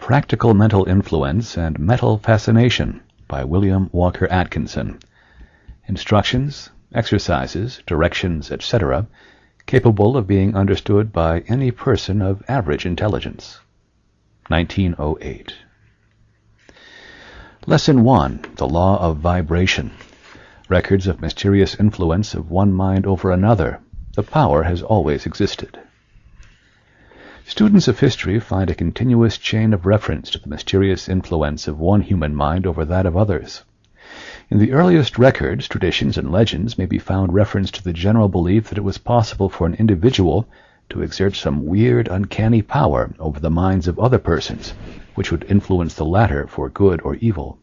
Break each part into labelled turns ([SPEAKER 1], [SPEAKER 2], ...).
[SPEAKER 1] Practical Mental Influence and Mental Fascination by William Walker Atkinson. Instructions, exercises, directions, etc., capable of being understood by any person of average intelligence. 1908. Lesson 1. The Law of Vibration. Records of mysterious influence of one mind over another. The power has always existed. Students of history find a continuous chain of reference to the mysterious influence of one human mind over that of others. In the earliest records, traditions, and legends may be found reference to the general belief that it was possible for an individual to exert some weird, uncanny power over the minds of other persons, which would influence the latter for good or evil.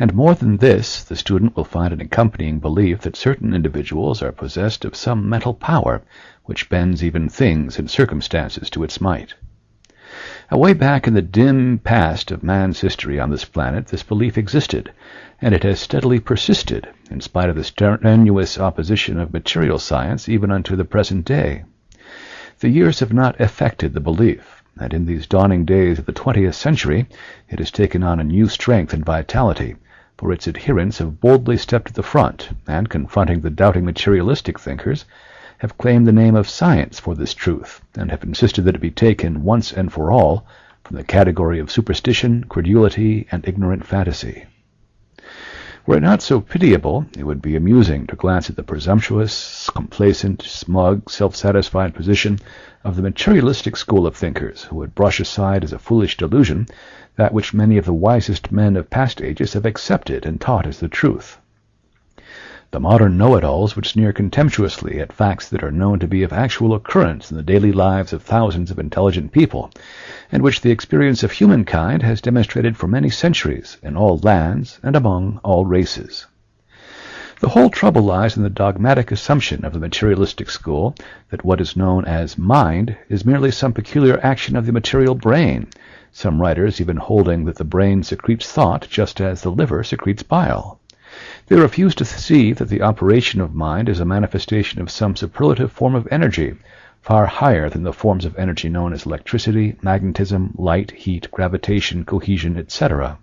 [SPEAKER 1] And more than this, the student will find an accompanying belief that certain individuals are possessed of some mental power which bends even things and circumstances to its might. Away back in the dim past of man's history on this planet, this belief existed, and it has steadily persisted, in spite of the strenuous opposition of material science, even unto the present day. The years have not affected the belief, and in these dawning days of the 20th century it has taken on a new strength and vitality, for its adherents have boldly stepped to the front, and, confronting the doubting materialistic thinkers, have claimed the name of science for this truth, and have insisted that it be taken once and for all from the category of superstition, credulity, and ignorant fantasy. Were it not so pitiable, it would be amusing to glance at the presumptuous, complacent, smug, self-satisfied position of the materialistic school of thinkers, who would brush aside as a foolish delusion that which many of the wisest men of past ages have accepted and taught as the truth. The modern know-it-alls would sneer contemptuously at facts that are known to be of actual occurrence in the daily lives of thousands of intelligent people, and which the experience of humankind has demonstrated for many centuries in all lands and among all races. The whole trouble lies in the dogmatic assumption of the materialistic school that what is known as mind is merely some peculiar action of the material brain, some writers even holding that the brain secretes thought just as the liver secretes bile. They refuse to see that the operation of mind is a manifestation of some superlative form of energy, far higher than the forms of energy known as electricity, magnetism, light, heat, gravitation, cohesion, etc.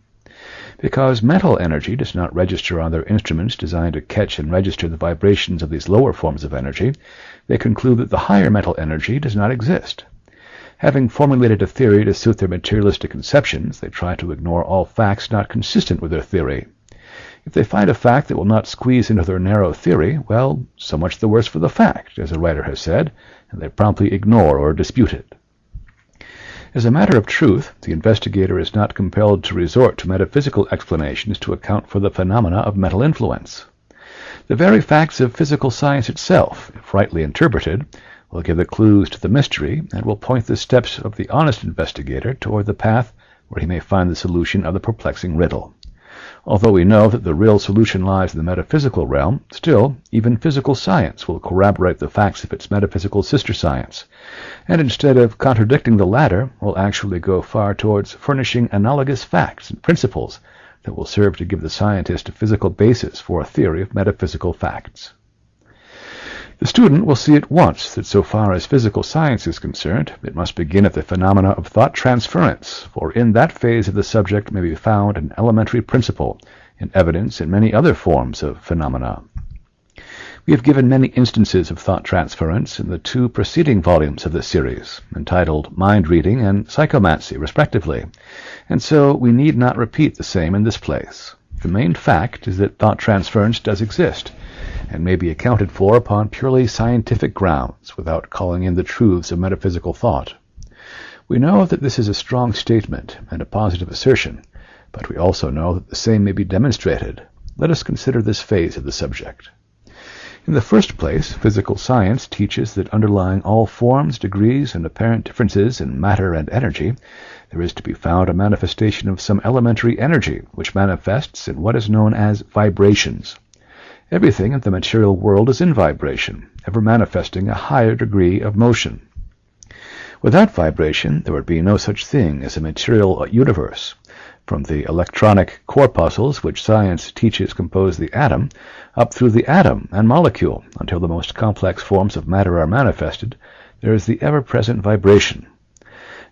[SPEAKER 1] Because mental energy does not register on their instruments designed to catch and register the vibrations of these lower forms of energy, they conclude that the higher mental energy does not exist. Having formulated a theory to suit their materialistic conceptions, they try to ignore all facts not consistent with their theory. If they find a fact that will not squeeze into their narrow theory, well, so much the worse for the fact, as a writer has said, and they promptly ignore or dispute it. As a matter of truth, the investigator is not compelled to resort to metaphysical explanations to account for the phenomena of mental influence. The very facts of physical science itself, if rightly interpreted, will give the clues to the mystery and will point the steps of the honest investigator toward the path where he may find the solution of the perplexing riddle. Although we know that the real solution lies in the metaphysical realm, still, even physical science will corroborate the facts of its metaphysical sister science, and instead of contradicting the latter, will actually go far towards furnishing analogous facts and principles that will serve to give the scientist a physical basis for a theory of metaphysical facts. The student will see at once that so far as physical science is concerned, it must begin at the phenomena of thought transference, for in that phase of the subject may be found an elementary principle, in evidence in many other forms of phenomena. We have given many instances of thought transference in the 2 preceding volumes of this series, entitled Mind Reading and Psychomancy, respectively, and so we need not repeat the same in this place. The main fact is that thought transference does exist, and may be accounted for upon purely scientific grounds, without calling in the truths of metaphysical thought. We know that this is a strong statement and a positive assertion, but we also know that the same may be demonstrated. Let us consider this phase of the subject. In the first place, physical science teaches that underlying all forms, degrees, and apparent differences in matter and energy, there is to be found a manifestation of some elementary energy, which manifests in what is known as vibrations. Everything in the material world is in vibration, ever manifesting a higher degree of motion. Without vibration, there would be no such thing as a material universe. From the electronic corpuscles which science teaches compose the atom, up through the atom and molecule, until the most complex forms of matter are manifested, there is the ever-present vibration.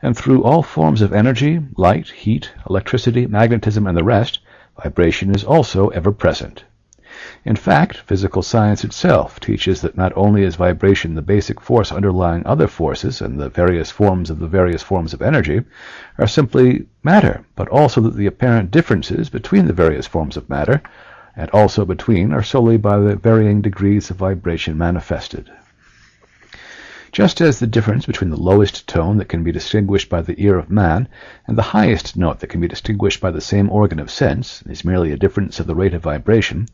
[SPEAKER 1] And through all forms of energy, light, heat, electricity, magnetism, and the rest, vibration is also ever present. In fact, physical science itself teaches that not only is vibration the basic force underlying other forces, and the various forms of energy are simply matter, but also that the apparent differences between the various forms of matter, and also between, are solely by the varying degrees of vibration manifested. Just as the difference between the lowest tone that can be distinguished by the ear of man and the highest note that can be distinguished by the same organ of sense is merely a difference of the rate of vibration,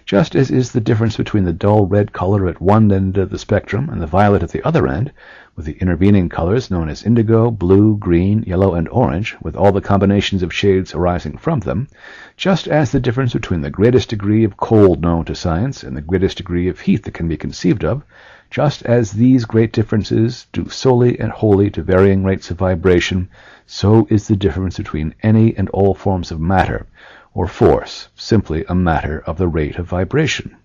[SPEAKER 1] just as is the difference between the dull red color at one end of the spectrum and the violet at the other end, with the intervening colors known as indigo, blue, green, yellow, and orange, with all the combinations of shades arising from them, just as the difference between the greatest degree of cold known to science and the greatest degree of heat that can be conceived of, just as these great differences due solely and wholly to varying rates of vibration, so is the difference between any and all forms of matter, or force, simply a matter of the rate of vibration.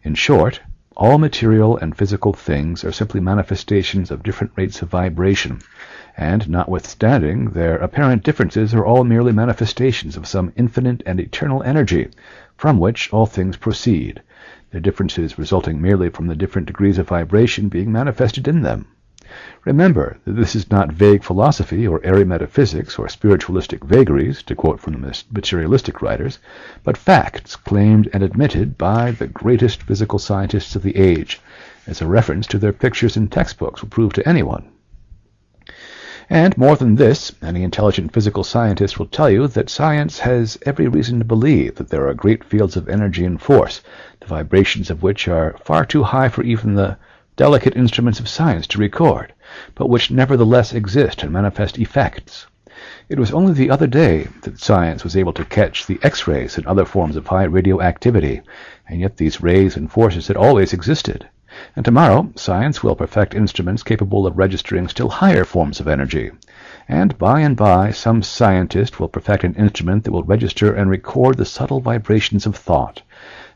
[SPEAKER 1] In short, all material and physical things are simply manifestations of different rates of vibration, and notwithstanding their apparent differences are all merely manifestations of some infinite and eternal energy, from which all things proceed, their differences resulting merely from the different degrees of vibration being manifested in them. Remember that this is not vague philosophy or airy metaphysics or spiritualistic vagaries, to quote from the materialistic writers, but facts claimed and admitted by the greatest physical scientists of the age, as a reference to their pictures and textbooks will prove to anyone. And more than this, any intelligent physical scientist will tell you that science has every reason to believe that there are great fields of energy and force, the vibrations of which are far too high for even the delicate instruments of science to record, but which nevertheless exist and manifest effects. It was only the other day that science was able to catch the X-rays and other forms of high radioactivity, and yet these rays and forces had always existed. And tomorrow, science will perfect instruments capable of registering still higher forms of energy. And by, some scientist will perfect an instrument that will register and record the subtle vibrations of thought.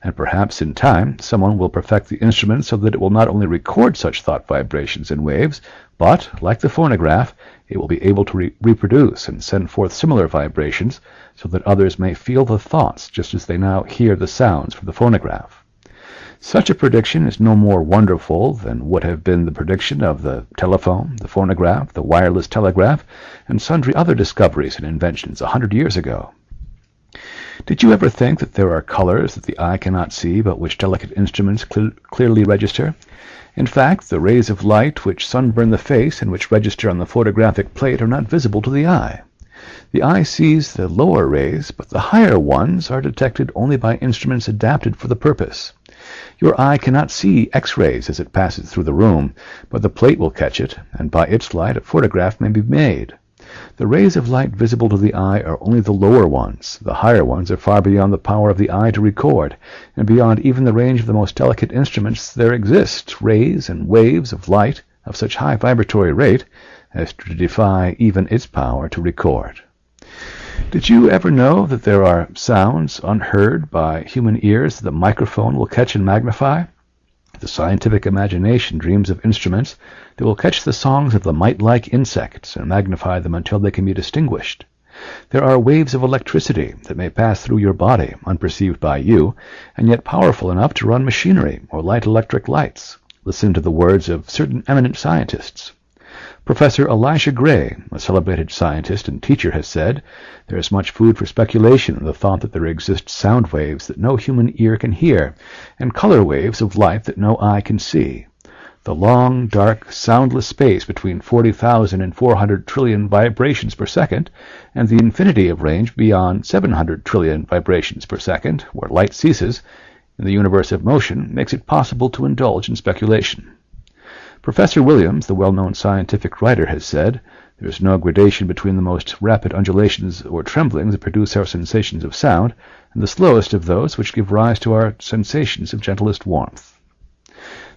[SPEAKER 1] And perhaps in time, someone will perfect the instrument so that it will not only record such thought vibrations and waves, but, like the phonograph, it will be able to reproduce and send forth similar vibrations so that others may feel the thoughts just as they now hear the sounds from the phonograph. Such a prediction is no more wonderful than would have been the prediction of the telephone, the phonograph, the wireless telegraph, and sundry other discoveries and inventions 100 years ago. Did you ever think that there are colors that the eye cannot see, but which delicate instruments clearly register? In fact, the rays of light which sunburn the face and which register on the photographic plate are not visible to the eye. The eye sees the lower rays, but the higher ones are detected only by instruments adapted for the purpose. Your eye cannot see X-rays as it passes through the room, but the plate will catch it, and by its light a photograph may be made. The rays of light visible to the eye are only the lower ones. The higher ones are far beyond the power of the eye to record, and beyond even the range of the most delicate instruments there exist rays and waves of light of such high vibratory rate as to defy even its power to record. Did you ever know that there are sounds unheard by human ears that the microphone will catch and magnify? The scientific imagination dreams of instruments that will catch the songs of the mite-like insects and magnify them until they can be distinguished. There are waves of electricity that may pass through your body, unperceived by you, and yet powerful enough to run machinery or light electric lights. Listen to the words of certain eminent scientists. Professor Elisha Gray, a celebrated scientist and teacher, has said, "There is much food for speculation in the thought that there exist sound waves that no human ear can hear, and color waves of light that no eye can see. The long, dark, soundless space between 40,000 and 400 trillion vibrations per second, and the infinity of range beyond 700 trillion vibrations per second, where light ceases, in the universe of motion, makes it possible to indulge in speculation." Professor Williams, the well-known scientific writer, has said, "There is no gradation between the most rapid undulations or tremblings that produce our sensations of sound, and the slowest of those which give rise to our sensations of gentlest warmth."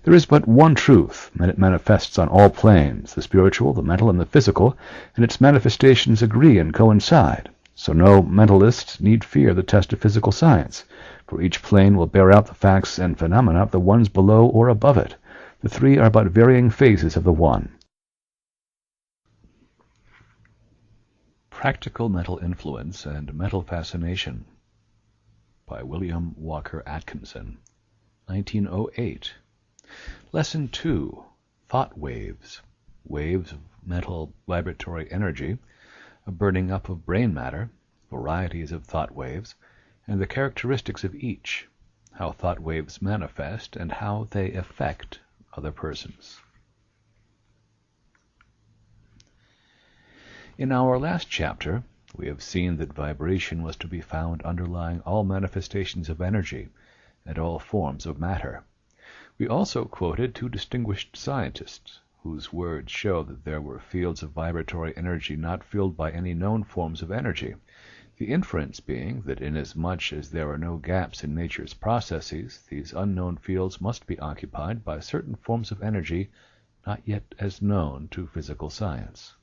[SPEAKER 1] There is but one truth, and it manifests on all planes, the spiritual, the mental, and the physical, and its manifestations agree and coincide. So no mentalist need fear the test of physical science, for each plane will bear out the facts and phenomena of the ones below or above it. The three are but varying phases of the one. Practical Mental Influence and Mental Fascination by William Walker Atkinson, 1908. Lesson 2. Thought Waves. Waves of mental vibratory energy, a burning up of brain matter, varieties of thought waves, and the characteristics of each, how thought waves manifest, and how they affect other persons. In our last chapter, we have seen that vibration was to be found underlying all manifestations of energy and all forms of matter. We also quoted two distinguished scientists, whose words show that there were fields of vibratory energy not filled by any known forms of energy, the inference being that inasmuch as there are no gaps in nature's processes, these unknown fields must be occupied by certain forms of energy not yet as known to physical science.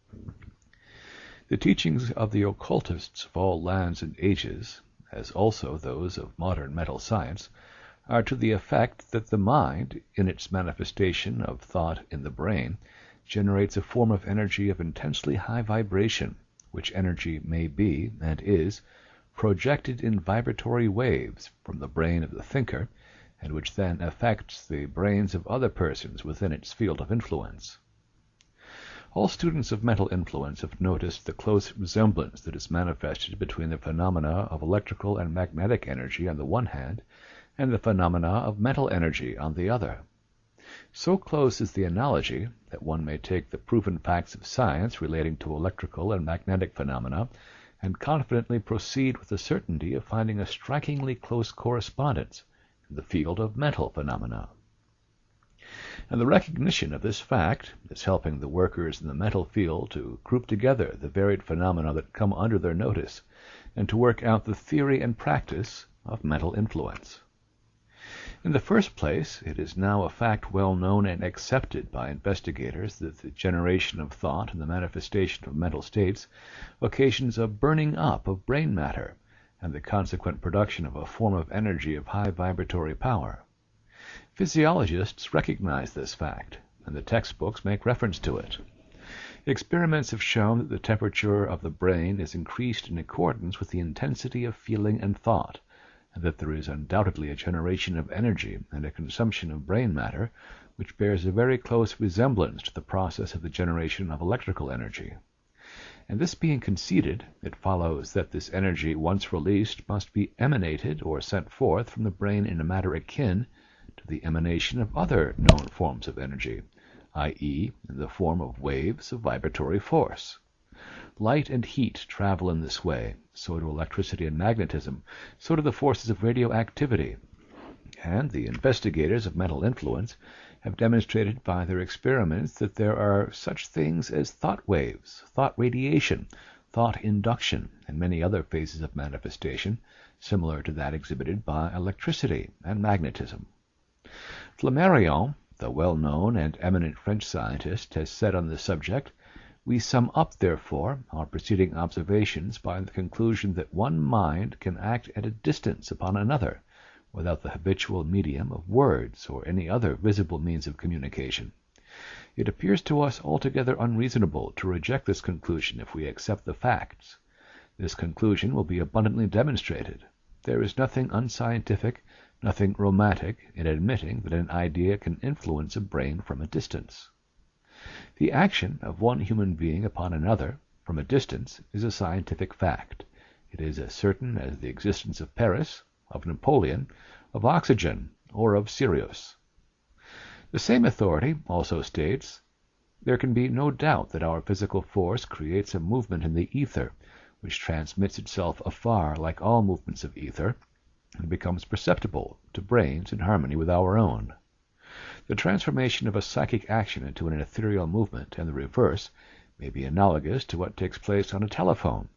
[SPEAKER 1] The teachings of the occultists of all lands and ages, as also those of modern mental science, are to the effect that the mind, in its manifestation of thought in the brain, generates a form of energy of intensely high vibration, which energy may be, and is, projected in vibratory waves from the brain of the thinker, and which then affects the brains of other persons within its field of influence. All students of mental influence have noticed the close resemblance that is manifested between the phenomena of electrical and magnetic energy on the one hand, and the phenomena of mental energy on the other. So close is the analogy that one may take the proven facts of science relating to electrical and magnetic phenomena and confidently proceed with the certainty of finding a strikingly close correspondence in the field of mental phenomena. And the recognition of this fact is helping the workers in the mental field to group together the varied phenomena that come under their notice and to work out the theory and practice of mental influence. In the first place, it is now a fact well known and accepted by investigators that the generation of thought and the manifestation of mental states occasions a burning up of brain matter and the consequent production of a form of energy of high vibratory power. Physiologists recognize this fact, and the textbooks make reference to it. Experiments have shown that the temperature of the brain is increased in accordance with the intensity of feeling and thought, and that there is undoubtedly a generation of energy and a consumption of brain matter which bears a very close resemblance to the process of the generation of electrical energy. And this being conceded, it follows that this energy, once released, must be emanated or sent forth from the brain in a manner akin to the emanation of other known forms of energy, i.e., in the form of waves of vibratory force. Light and heat travel in this way, so do electricity and magnetism, so do the forces of radioactivity, and the investigators of mental influence have demonstrated by their experiments that there are such things as thought waves, thought radiation, thought induction, and many other phases of manifestation, similar to that exhibited by electricity and magnetism. Flammarion, the well-known and eminent French scientist, has said on this subject, "We sum up, therefore, our preceding observations by the conclusion that one mind can act at a distance upon another, without the habitual medium of words or any other visible means of communication. It appears to us altogether unreasonable to reject this conclusion if we accept the facts. This conclusion will be abundantly demonstrated. There is nothing unscientific, nothing romantic, in admitting that an idea can influence a brain from a distance. The action of one human being upon another, from a distance, is a scientific fact. It is as certain as the existence of Paris, of Napoleon, of oxygen, or of Sirius. The same authority also states, "There can be no doubt that our physical force creates a movement in the ether, which transmits itself afar like all movements of ether, and becomes perceptible to brains in harmony with our own. The transformation of a psychic action into an ethereal movement, and the reverse, may be analogous to what takes place on a telephone,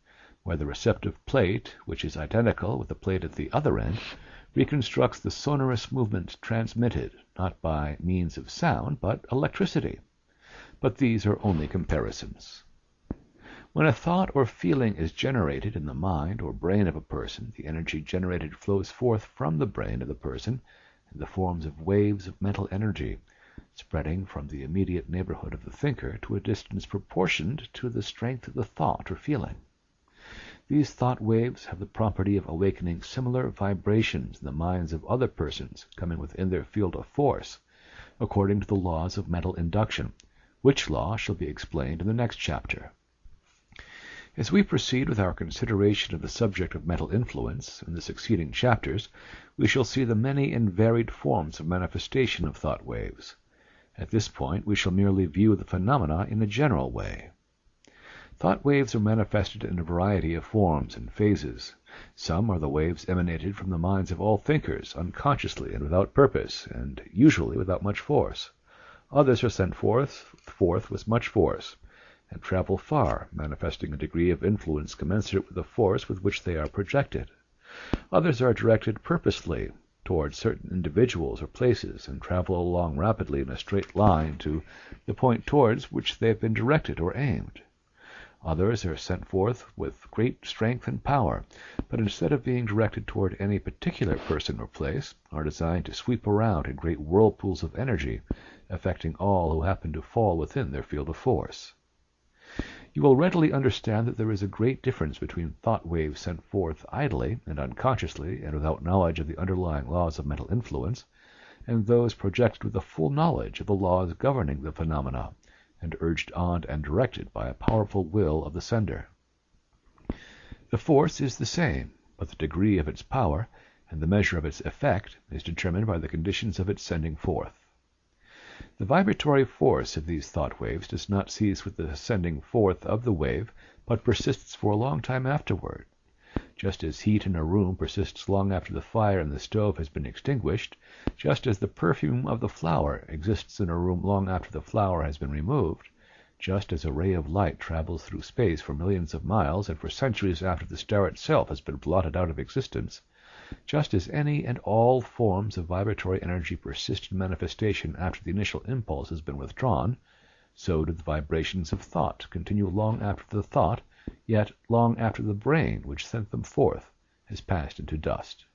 [SPEAKER 1] where the receptive plate, which is identical with the plate at the other end, reconstructs the sonorous movement transmitted, not by means of sound, but electricity. But these are only comparisons. When a thought or feeling is generated in the mind or brain of a person, the energy generated flows forth from the brain of the person in the forms of waves of mental energy, spreading from the immediate neighborhood of the thinker to a distance proportioned to the strength of the thought or feeling. These thought waves have the property of awakening similar vibrations in the minds of other persons coming within their field of force, according to the laws of mental induction, which law shall be explained in the next chapter. As we proceed with our consideration of the subject of mental influence in the succeeding chapters, we shall see the many and varied forms of manifestation of thought waves. At this point we shall merely view the phenomena in a general way. Thought waves are manifested in a variety of forms and phases. Some are the waves emanated from the minds of all thinkers, unconsciously and without purpose, and usually without much force. Others are sent forth with much force, and travel far, manifesting a degree of influence commensurate with the force with which they are projected. Others are directed purposely towards certain individuals or places, and travel along rapidly in a straight line to the point towards which they have been directed or aimed. Others are sent forth with great strength and power, but instead of being directed toward any particular person or place, are designed to sweep around in great whirlpools of energy, affecting all who happen to fall within their field of force. You will readily understand that there is a great difference between thought waves sent forth idly and unconsciously and without knowledge of the underlying laws of mental influence, and those projected with a full knowledge of the laws governing the phenomena, and urged on and directed by a powerful will of the sender. The force is the same, but the degree of its power and the measure of its effect is determined by the conditions of its sending forth. The vibratory force of these thought waves does not cease with the sending forth of the wave, but persists for a long time afterward. Just as heat in a room persists long after the fire in the stove has been extinguished, just as the perfume of the flower exists in a room long after the flower has been removed, just as a ray of light travels through space for millions of miles and for centuries after the star itself has been blotted out of existence, just as any and all forms of vibratory energy persist in manifestation after the initial impulse has been withdrawn, so do the vibrations of thought continue long after the thought, yet long after the brain which sent them forth has passed into dust.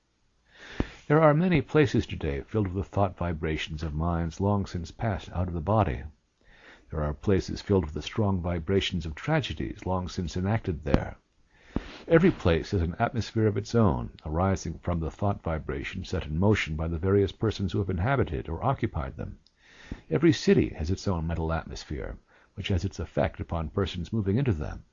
[SPEAKER 1] There are many places today filled with the thought vibrations of minds long since passed out of the body. There are places filled with the strong vibrations of tragedies long since enacted there. Every place has an atmosphere of its own, arising from the thought vibrations set in motion by the various persons who have inhabited or occupied them. Every city has its own mental atmosphere, which has its effect upon persons moving into them.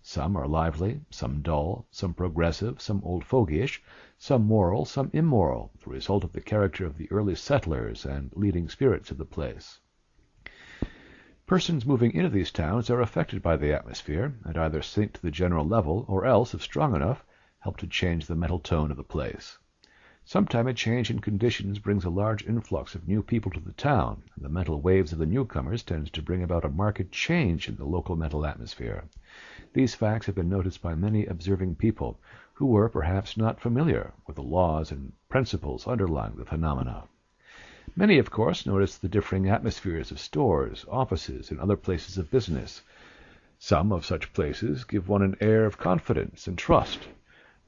[SPEAKER 1] Some are lively, some dull, some progressive, some old fogyish, some moral, some immoral, the result of the character of the early settlers and leading spirits of the place. Persons moving into these towns are affected by the atmosphere, and either sink to the general level, or else, if strong enough, help to change the mental tone of the place. Sometime a change in conditions brings a large influx of new people to the town, and the mental waves of the newcomers tends to bring about a marked change in the local mental atmosphere. These facts have been noticed by many observing people, who were perhaps not familiar with the laws and principles underlying the phenomena. Many, of course, notice the differing atmospheres of stores, offices, and other places of business. Some of such places give one an air of confidence and trust.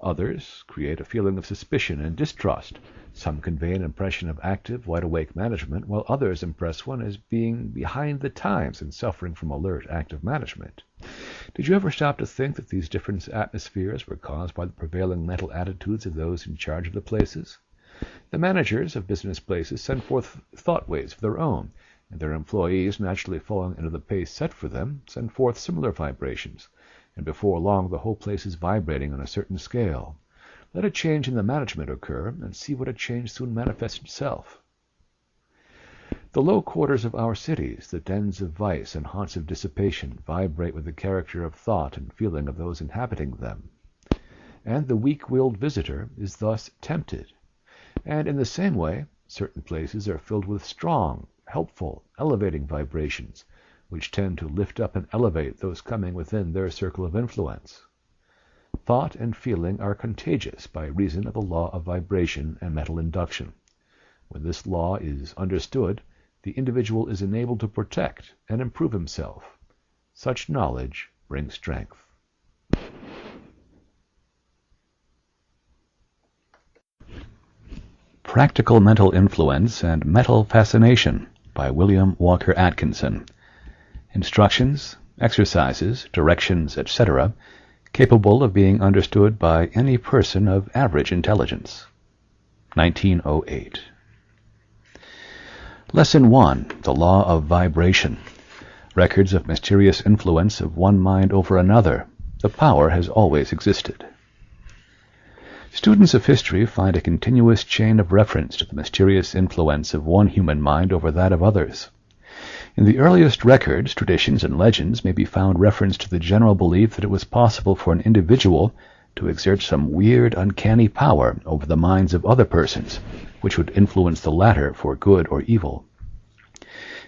[SPEAKER 1] Others create a feeling of suspicion and distrust. Some convey an impression of active, wide-awake management, while others impress one as being behind the times and suffering from alert, active management. Did you ever stop to think that these different atmospheres were caused by the prevailing mental attitudes of those in charge of the places? The managers of business places send forth thought waves of their own, and their employees, naturally falling into the pace set for them, send forth similar vibrations, and before long the whole place is vibrating on a certain scale. Let a change in the management occur, and see what a change soon manifests itself. The low quarters of our cities, the dens of vice and haunts of dissipation, vibrate with the character of thought and feeling of those inhabiting them, and the weak-willed visitor is thus tempted. And in the same way, certain places are filled with strong, helpful, elevating vibrations, which tend to lift up and elevate those coming within their circle of influence. Thought and feeling are contagious by reason of the law of vibration and mental induction. When this law is understood, the individual is enabled to protect and improve himself. Such knowledge brings strength. Practical Mental Influence and Mental Fascination by William Walker Atkinson. Instructions, exercises, directions, etc. capable of being understood by any person of average intelligence. 1908. Lesson 1. The Law of Vibration. Records of mysterious influence of one mind over another. The power has always existed. Students of history find a continuous chain of reference to the mysterious influence of one human mind over that of others. In the earliest records, traditions, and legends may be found reference to the general belief that it was possible for an individual to exert some weird, uncanny power over the minds of other persons, which would influence the latter for good or evil.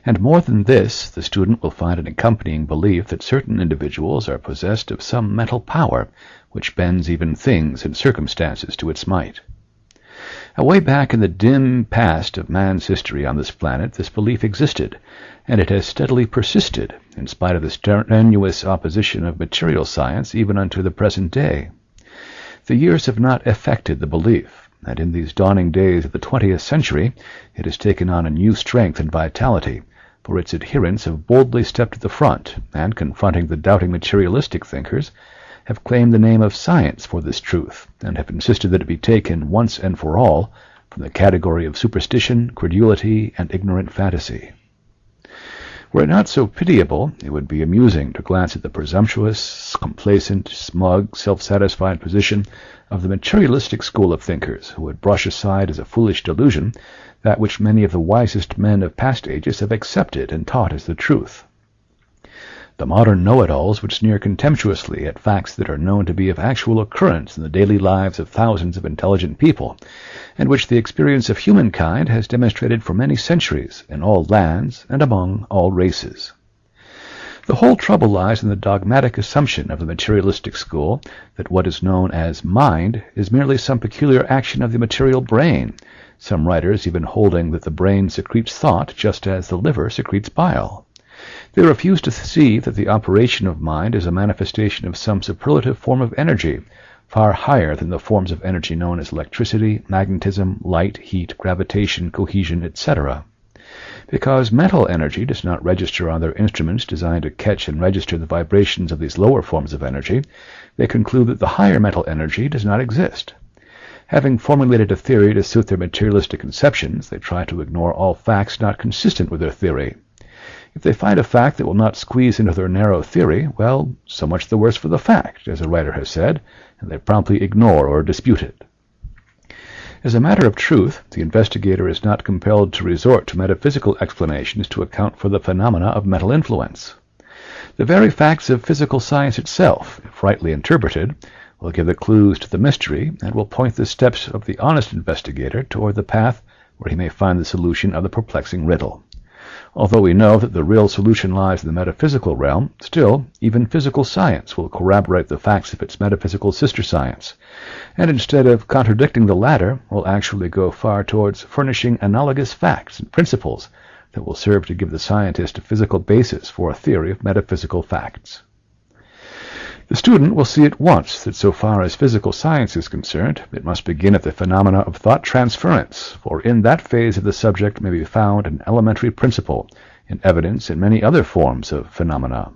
[SPEAKER 1] And more than this, the student will find an accompanying belief that certain individuals are possessed of some mental power which bends even things and circumstances to its might. Away back in the dim past of man's history on this planet, this belief existed, and it has steadily persisted, in spite of the strenuous opposition of material science even unto the present day. The years have not affected the belief, and in these dawning days of the 20th century it has taken on a new strength and vitality, for its adherents have boldly stepped to the front, and, confronting the doubting materialistic thinkers, have claimed the name of science for this truth, and have insisted that it be taken once and for all from the category of superstition, credulity, and ignorant fantasy. Were it not so pitiable, it would be amusing to glance at the presumptuous, complacent, smug, self-satisfied position of the materialistic school of thinkers, who would brush aside as a foolish delusion that which many of the wisest men of past ages have accepted and taught as the truth. The modern know-it-alls would sneer contemptuously at facts that are known to be of actual occurrence in the daily lives of thousands of intelligent people, and which the experience of humankind has demonstrated for many centuries in all lands and among all races. The whole trouble lies in the dogmatic assumption of the materialistic school that what is known as mind is merely some peculiar action of the material brain, some writers even holding that the brain secretes thought just as the liver secretes bile. They refuse to see that the operation of mind is a manifestation of some superlative form of energy, far higher than the forms of energy known as electricity, magnetism, light, heat, gravitation, cohesion, etc. Because mental energy does not register on their instruments designed to catch and register the vibrations of these lower forms of energy, they conclude that the higher mental energy does not exist. Having formulated a theory to suit their materialistic conceptions, they try to ignore all facts not consistent with their theory. If they find a fact that will not squeeze into their narrow theory, well, so much the worse for the fact, as a writer has said, and they promptly ignore or dispute it. As a matter of truth, the investigator is not compelled to resort to metaphysical explanations to account for the phenomena of mental influence. The very facts of physical science itself, if rightly interpreted, will give the clues to the mystery and will point the steps of the honest investigator toward the path where he may find the solution of the perplexing riddle. Although we know that the real solution lies in the metaphysical realm, still, even physical science will corroborate the facts of its metaphysical sister science, and instead of contradicting the latter, will actually go far towards furnishing analogous facts and principles that will serve to give the scientist a physical basis for a theory of metaphysical facts. The student will see at once that so far as physical science is concerned, it must begin at the phenomena of thought transference, for in that phase of the subject may be found an elementary principle, in evidence in many other forms of phenomena.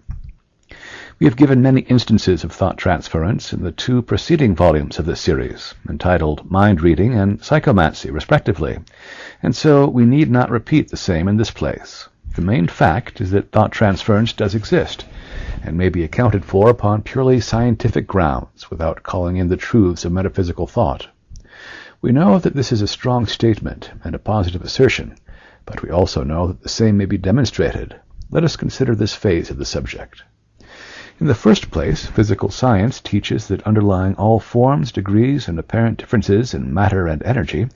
[SPEAKER 1] We have given many instances of thought transference in the 2 preceding volumes of this series, entitled Mind Reading and Psychomancy, respectively, and so we need not repeat the same in this place. The main fact is that thought transference does exist, and may be accounted for upon purely scientific grounds, without calling in the truths of metaphysical thought. We know that this is a strong statement and a positive assertion, but we also know that the same may be demonstrated. Let us consider this phase of the subject. In the first place, physical science teaches that underlying all forms, degrees, and apparent differences in matter and energy,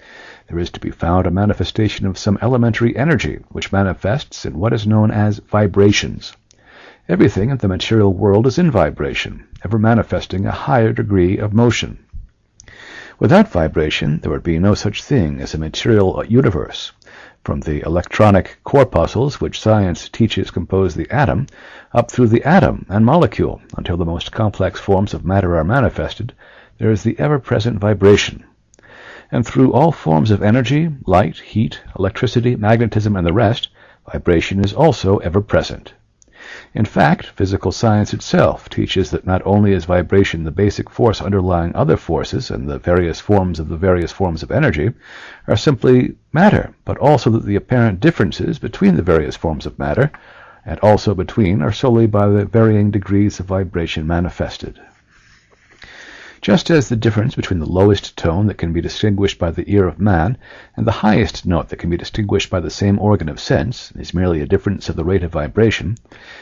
[SPEAKER 1] there is to be found a manifestation of some elementary energy which manifests in what is known as vibrations. Everything in the material world is in vibration, ever manifesting a higher degree of motion. Without vibration, there would be no such thing as a material universe. From the electronic corpuscles which science teaches compose the atom, up through the atom and molecule, until the most complex forms of matter are manifested, there is the ever-present vibration. And through all forms of energy, light, heat, electricity, magnetism, and the rest, vibration is also ever present. In fact, physical science itself teaches that not only is vibration the basic force underlying other forces, and the various forms of energy are simply matter, but also that the apparent differences between the various forms of matter, and also between, are solely by the varying degrees of vibration manifested. Just as the difference between the lowest tone that can be distinguished by the ear of man and the highest note that can be distinguished by the same organ of sense is merely a difference of the rate of vibration,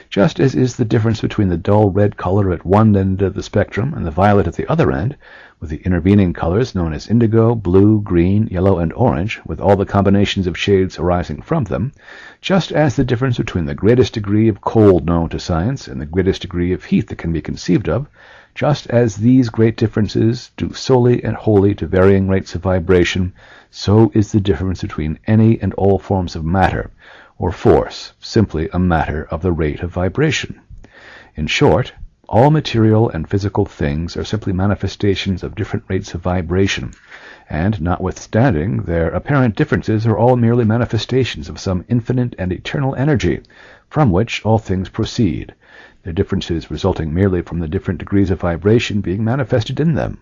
[SPEAKER 1] just as is the difference between the dull red color at one end of the spectrum and the violet at the other end, with the intervening colors known as indigo, blue, green, yellow, and orange, with all the combinations of shades arising from them, just as the difference between the greatest degree of cold known to science and the greatest degree of heat that can be conceived of, just as these great differences due solely and wholly to varying rates of vibration, so is the difference between any and all forms of matter, or force, simply a matter of the rate of vibration. In short, all material and physical things are simply manifestations of different rates of vibration, and notwithstanding their apparent differences are all merely manifestations of some infinite and eternal energy, from which all things proceed, their differences resulting merely from the different degrees of vibration being manifested in them.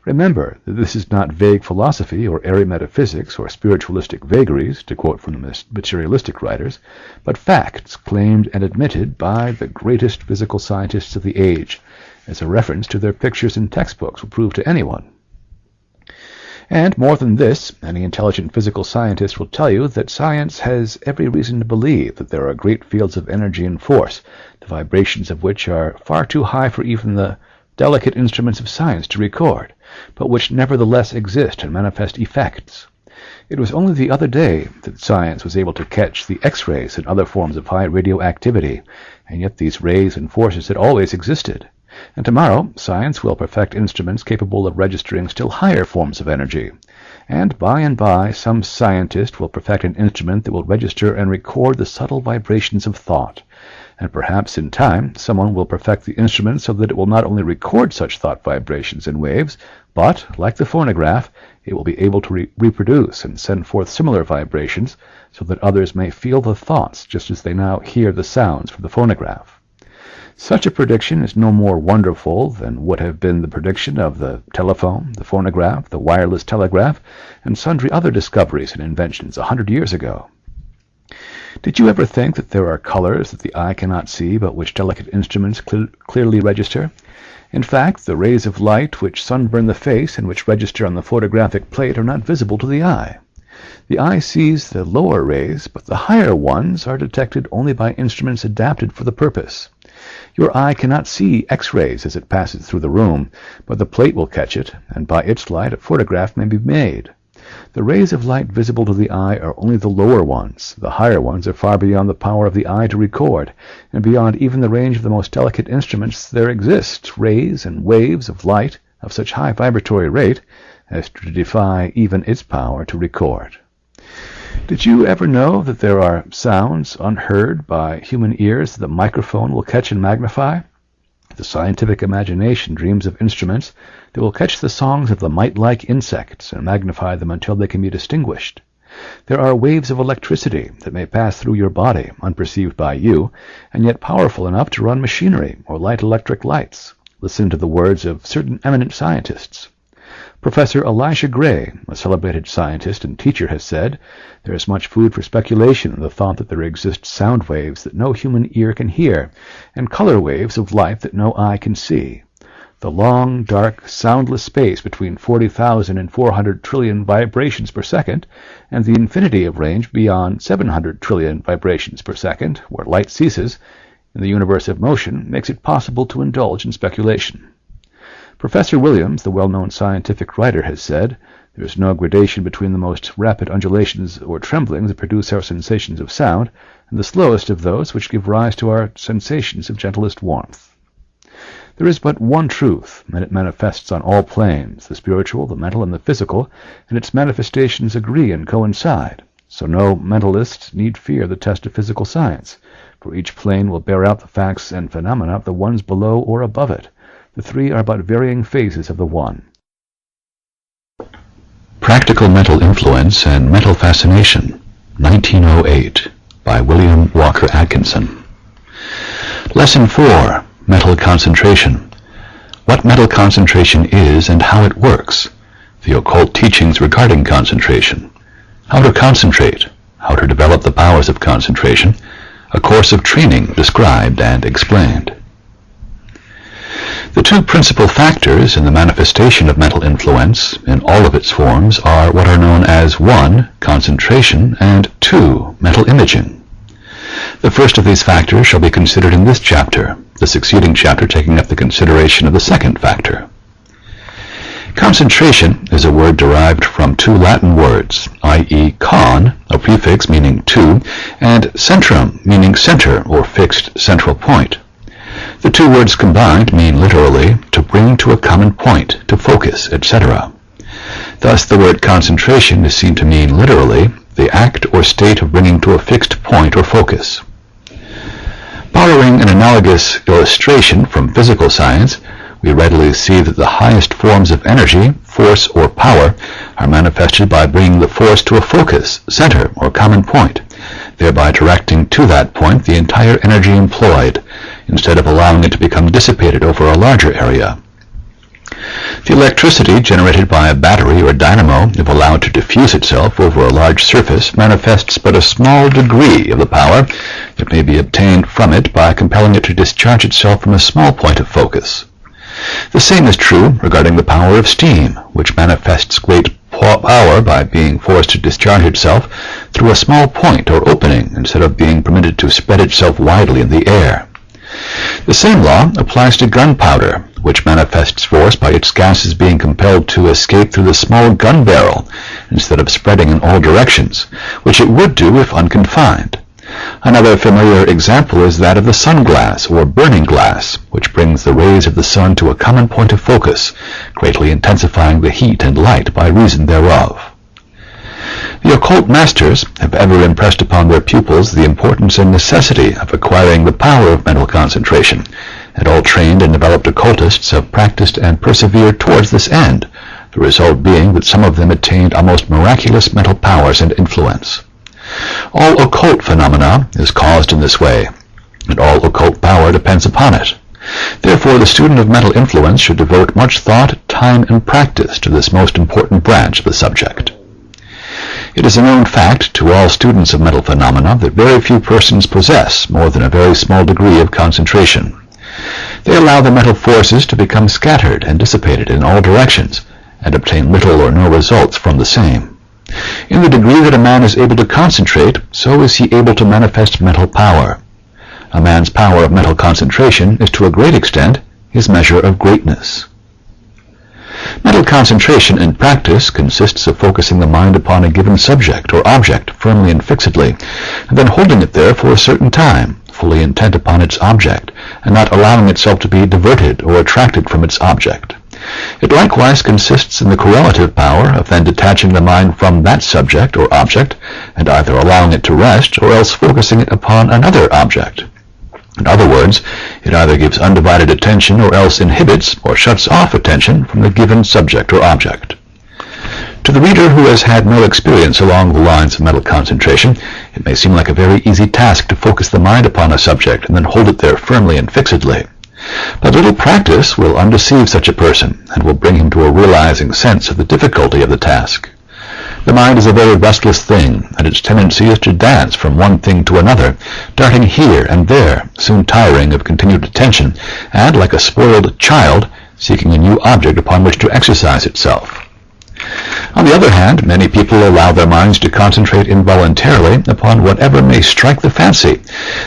[SPEAKER 1] Remember that this is not vague philosophy or airy metaphysics or spiritualistic vagaries, to quote from the materialistic writers, but facts claimed and admitted by the greatest physical scientists of the age, as a reference to their pictures in textbooks will prove to anyone. And more than this, any intelligent physical scientist will tell you that science has every reason to believe that there are great fields of energy and force, the vibrations of which are far too high for even the delicate instruments of science to record, but which nevertheless exist and manifest effects. It was only the other day that science was able to catch the X-rays and other forms of high radioactivity, and yet these rays and forces had always existed. And tomorrow, science will perfect instruments capable of registering still higher forms of energy. And by, some scientist will perfect an instrument that will register and record the subtle vibrations of thought. And perhaps in time, someone will perfect the instrument so that it will not only record such thought vibrations and waves, but, like the phonograph, it will be able to reproduce and send forth similar vibrations so that others may feel the thoughts just as they now hear the sounds from the phonograph. Such a prediction is no more wonderful than would have been the prediction of the telephone, the phonograph, the wireless telegraph, and sundry other discoveries and inventions 100 years ago. Did you ever think that there are colors that the eye cannot see but which delicate instruments clearly register? In fact, the rays of light which sunburn the face and which register on the photographic plate are not visible to the eye. The eye sees the lower rays, but the higher ones are detected only by instruments adapted for the purpose. Your eye cannot see X-rays as it passes through the room, but the plate will catch it, and by its light a photograph may be made. The rays of light visible to the eye are only the lower ones. The higher ones are far beyond the power of the eye to record, and beyond even the range of the most delicate instruments there exist rays and waves of light of such high vibratory rate as to defy even its power to record. Did you ever know that there are sounds unheard by human ears that the microphone will catch and magnify? The scientific imagination dreams of instruments that will catch the songs of the mite-like insects and magnify them until they can be distinguished. There are waves of electricity that may pass through your body, unperceived by you, and yet powerful enough to run machinery or light electric lights. Listen to the words of certain eminent scientists. Professor Elisha Gray, a celebrated scientist and teacher, has said, "There is much food for speculation in the thought that there exist sound waves that no human ear can hear, and color waves of light that no eye can see. The long, dark, soundless space between 40,000 and 400 trillion vibrations per second, and the infinity of range beyond 700 trillion vibrations per second, where light ceases, in the universe of motion, makes it possible to indulge in speculation." Professor Williams, the well-known scientific writer, has said, "There is no gradation between the most rapid undulations or tremblings that produce our sensations of sound, and the slowest of those which give rise to our sensations of gentlest warmth." There is but one truth, and it manifests on all planes, the spiritual, the mental, and the physical, and its manifestations agree and coincide. So no mentalist need fear the test of physical science, for each plane will bear out the facts and phenomena of the ones below or above it. The three are but varying phases of the one. Practical Mental Influence and Mental Fascination, 1908, by William Walker Atkinson. Lesson 4. Mental Concentration. What mental concentration is and how it works. The occult teachings regarding concentration. How to concentrate. How to develop the powers of concentration. A course of training described and explained. The two principal factors in the manifestation of mental influence in all of its forms are what are known as 1. Concentration, and 2. Mental imaging. The first of these factors shall be considered in this chapter, the succeeding chapter taking up the consideration of the second factor. Concentration is a word derived from two Latin words, i.e. con, a prefix meaning to, and centrum, meaning center or fixed central point. The two words combined mean literally to bring to a common point, to focus, etc. Thus the word concentration is seen to mean literally the act or state of bringing to a fixed point or focus. Borrowing an analogous illustration from physical science, we readily see that the highest forms of energy, force, or power are manifested by bringing the force to a focus, center, or common point, thereby directing to that point the entire energy employed, instead of allowing it to become dissipated over a larger area. The electricity generated by a battery or dynamo, if allowed to diffuse itself over a large surface, manifests but a small degree of the power that may be obtained from it by compelling it to discharge itself from a small point of focus. The same is true regarding the power of steam, which manifests great power by being forced to discharge itself through a small point or opening instead of being permitted to spread itself widely in the air. The same law applies to gunpowder, which manifests force by its gases being compelled to escape through the small gun barrel instead of spreading in all directions, which it would do if unconfined. Another familiar example is that of the sunglass or burning glass, which brings the rays of the sun to a common point of focus, greatly intensifying the heat and light by reason thereof. The occult masters have ever impressed upon their pupils the importance and necessity of acquiring the power of mental concentration, and all trained and developed occultists have practiced and persevered towards this end, the result being that some of them attained almost miraculous mental powers and influence. All occult phenomena is caused in this way, and all occult power depends upon it. Therefore, the student of mental influence should devote much thought, time, and practice to this most important branch of the subject. It is a known fact to all students of mental phenomena that very few persons possess more than a very small degree of concentration. They allow the mental forces to become scattered and dissipated in all directions, and obtain little or no results from the same. In the degree that a man is able to concentrate, so is he able to manifest mental power. A man's power of mental concentration is to a great extent his measure of greatness. Mental concentration in practice consists of focusing the mind upon a given subject or object firmly and fixedly, and then holding it there for a certain time, fully intent upon its object, and not allowing itself to be diverted or attracted from its object. It likewise consists in the correlative power of then detaching the mind from that subject or object, and either allowing it to rest or else focusing it upon another object. In other words, it either gives undivided attention or else inhibits or shuts off attention from the given subject or object. To the reader who has had no experience along the lines of mental concentration, it may seem like a very easy task to focus the mind upon a subject and then hold it there firmly and fixedly. But little practice will undeceive such a person, and will bring him to a realizing sense of the difficulty of the task. The mind is a very restless thing, and its tendency is to dance from one thing to another, darting here and there, soon tiring of continued attention, and, like a spoiled child, seeking a new object upon which to exercise itself. On the other hand, many people allow their minds to concentrate involuntarily upon whatever may strike the fancy,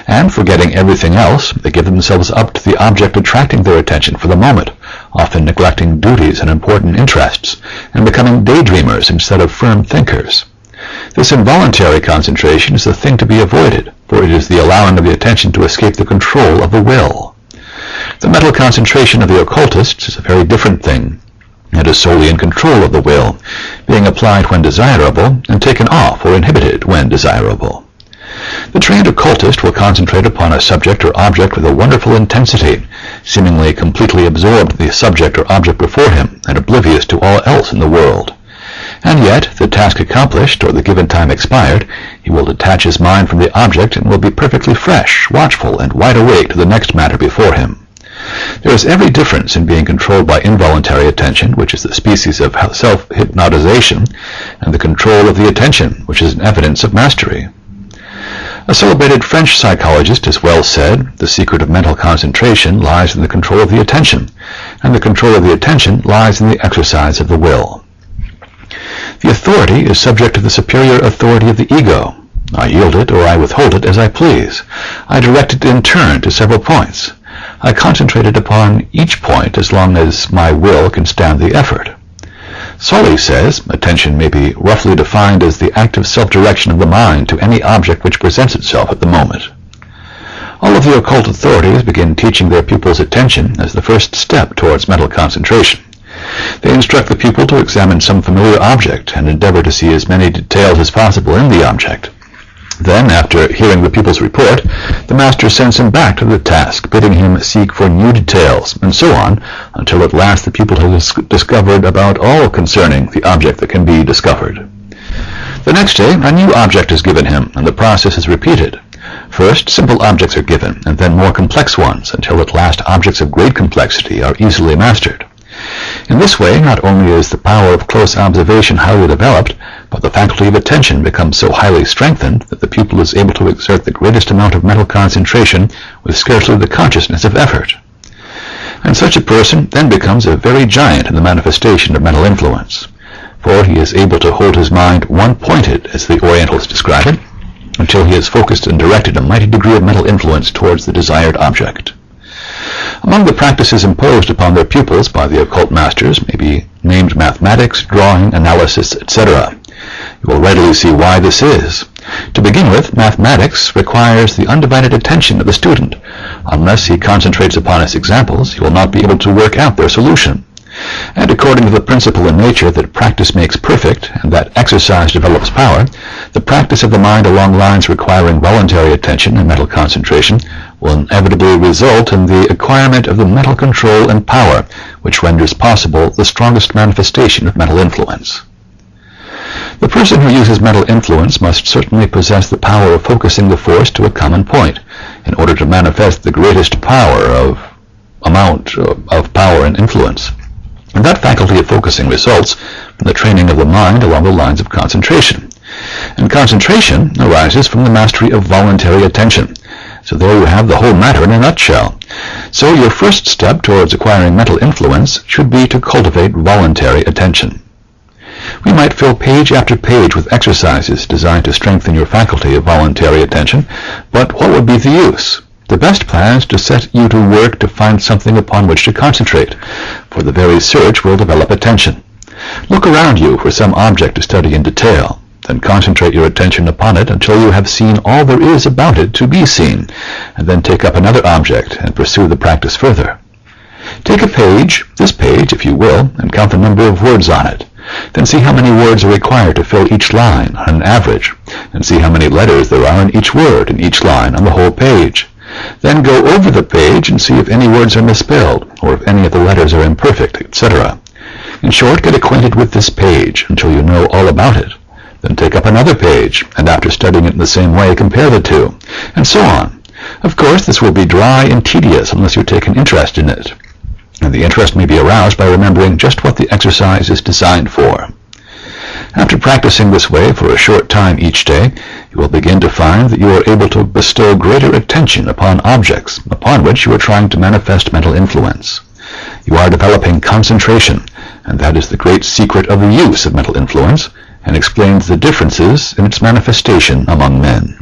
[SPEAKER 1] and, forgetting everything else, they give themselves up to the object attracting their attention for the moment, often neglecting duties and important interests, and becoming daydreamers instead of firm thinkers. This involuntary concentration is the thing to be avoided, for it is the allowing of the attention to escape the control of the will. The mental concentration of the occultists is a very different thing. It is solely in control of the will, being applied when desirable and taken off or inhibited when desirable. The trained occultist will concentrate upon a subject or object with a wonderful intensity, seemingly completely absorbed in the subject or object before him and oblivious to all else in the world. And yet, the task accomplished or the given time expired, he will detach his mind from the object and will be perfectly fresh, watchful, and wide awake to the next matter before him. There is every difference in being controlled by involuntary attention, which is the species of self-hypnotization, and the control of the attention, which is an evidence of mastery. A celebrated French psychologist has well said, "The secret of mental concentration lies in the control of the attention, and the control of the attention lies in the exercise of the will." The authority is subject to the superior authority of the ego. I yield it or I withhold it as I please. I direct it in turn to several points. I concentrate it upon each point as long as my will can stand the effort. Sully says attention may be roughly defined as the active self-direction of the mind to any object which presents itself at the moment. All of the occult authorities begin teaching their pupils attention as the first step towards mental concentration. They instruct the pupil to examine some familiar object and endeavor to see as many details as possible in the object. Then, after hearing the pupil's report, the master sends him back to the task, bidding him seek for new details, and so on, until at last the pupil has discovered about all concerning the object that can be discovered. The next day, a new object is given him, and the process is repeated. First, simple objects are given, and then more complex ones, until at last objects of great complexity are easily mastered. In this way, not only is the power of close observation highly developed, but the faculty of attention becomes so highly strengthened that the pupil is able to exert the greatest amount of mental concentration with scarcely the consciousness of effort. And such a person then becomes a very giant in the manifestation of mental influence, for he is able to hold his mind one-pointed, as the Orientals describe it, until he has focused and directed a mighty degree of mental influence towards the desired object. Among the practices imposed upon their pupils by the occult masters may be named mathematics, drawing, analysis, etc. You will readily see why this is. To begin with, mathematics requires the undivided attention of the student. Unless he concentrates upon his examples, he will not be able to work out their solution. And according to the principle in nature that practice makes perfect and that exercise develops power, the practice of the mind along lines requiring voluntary attention and mental concentration will inevitably result in the acquirement of the mental control and power which renders possible the strongest manifestation of mental influence. The person who uses mental influence must certainly possess the power of focusing the force to a common point in order to manifest the greatest amount of power and influence. And that faculty of focusing results from the training of the mind along the lines of concentration. And concentration arises from the mastery of voluntary attention. So there you have the whole matter in a nutshell. So your first step towards acquiring mental influence should be to cultivate voluntary attention. We might fill page after page with exercises designed to strengthen your faculty of voluntary attention, but what would be the use? The best plan is to set you to work to find something upon which to concentrate, for the very search will develop attention. Look around you for some object to study in detail, then concentrate your attention upon it until you have seen all there is about it to be seen, and then take up another object and pursue the practice further. Take a page, this page if you will, and count the number of words on it. Then see how many words are required to fill each line on an average, and see how many letters there are in each word in each line on the whole page. Then go over the page and see if any words are misspelled, or if any of the letters are imperfect, etc. In short, get acquainted with this page until you know all about it. Then take up another page, and after studying it in the same way, compare the two, and so on. Of course, this will be dry and tedious unless you take an interest in it, and the interest may be aroused by remembering just what the exercise is designed for. After practicing this way for a short time each day, you will begin to find that you are able to bestow greater attention upon objects upon which you are trying to manifest mental influence. You are developing concentration, and that is the great secret of the use of mental influence, and explains the differences in its manifestation among men.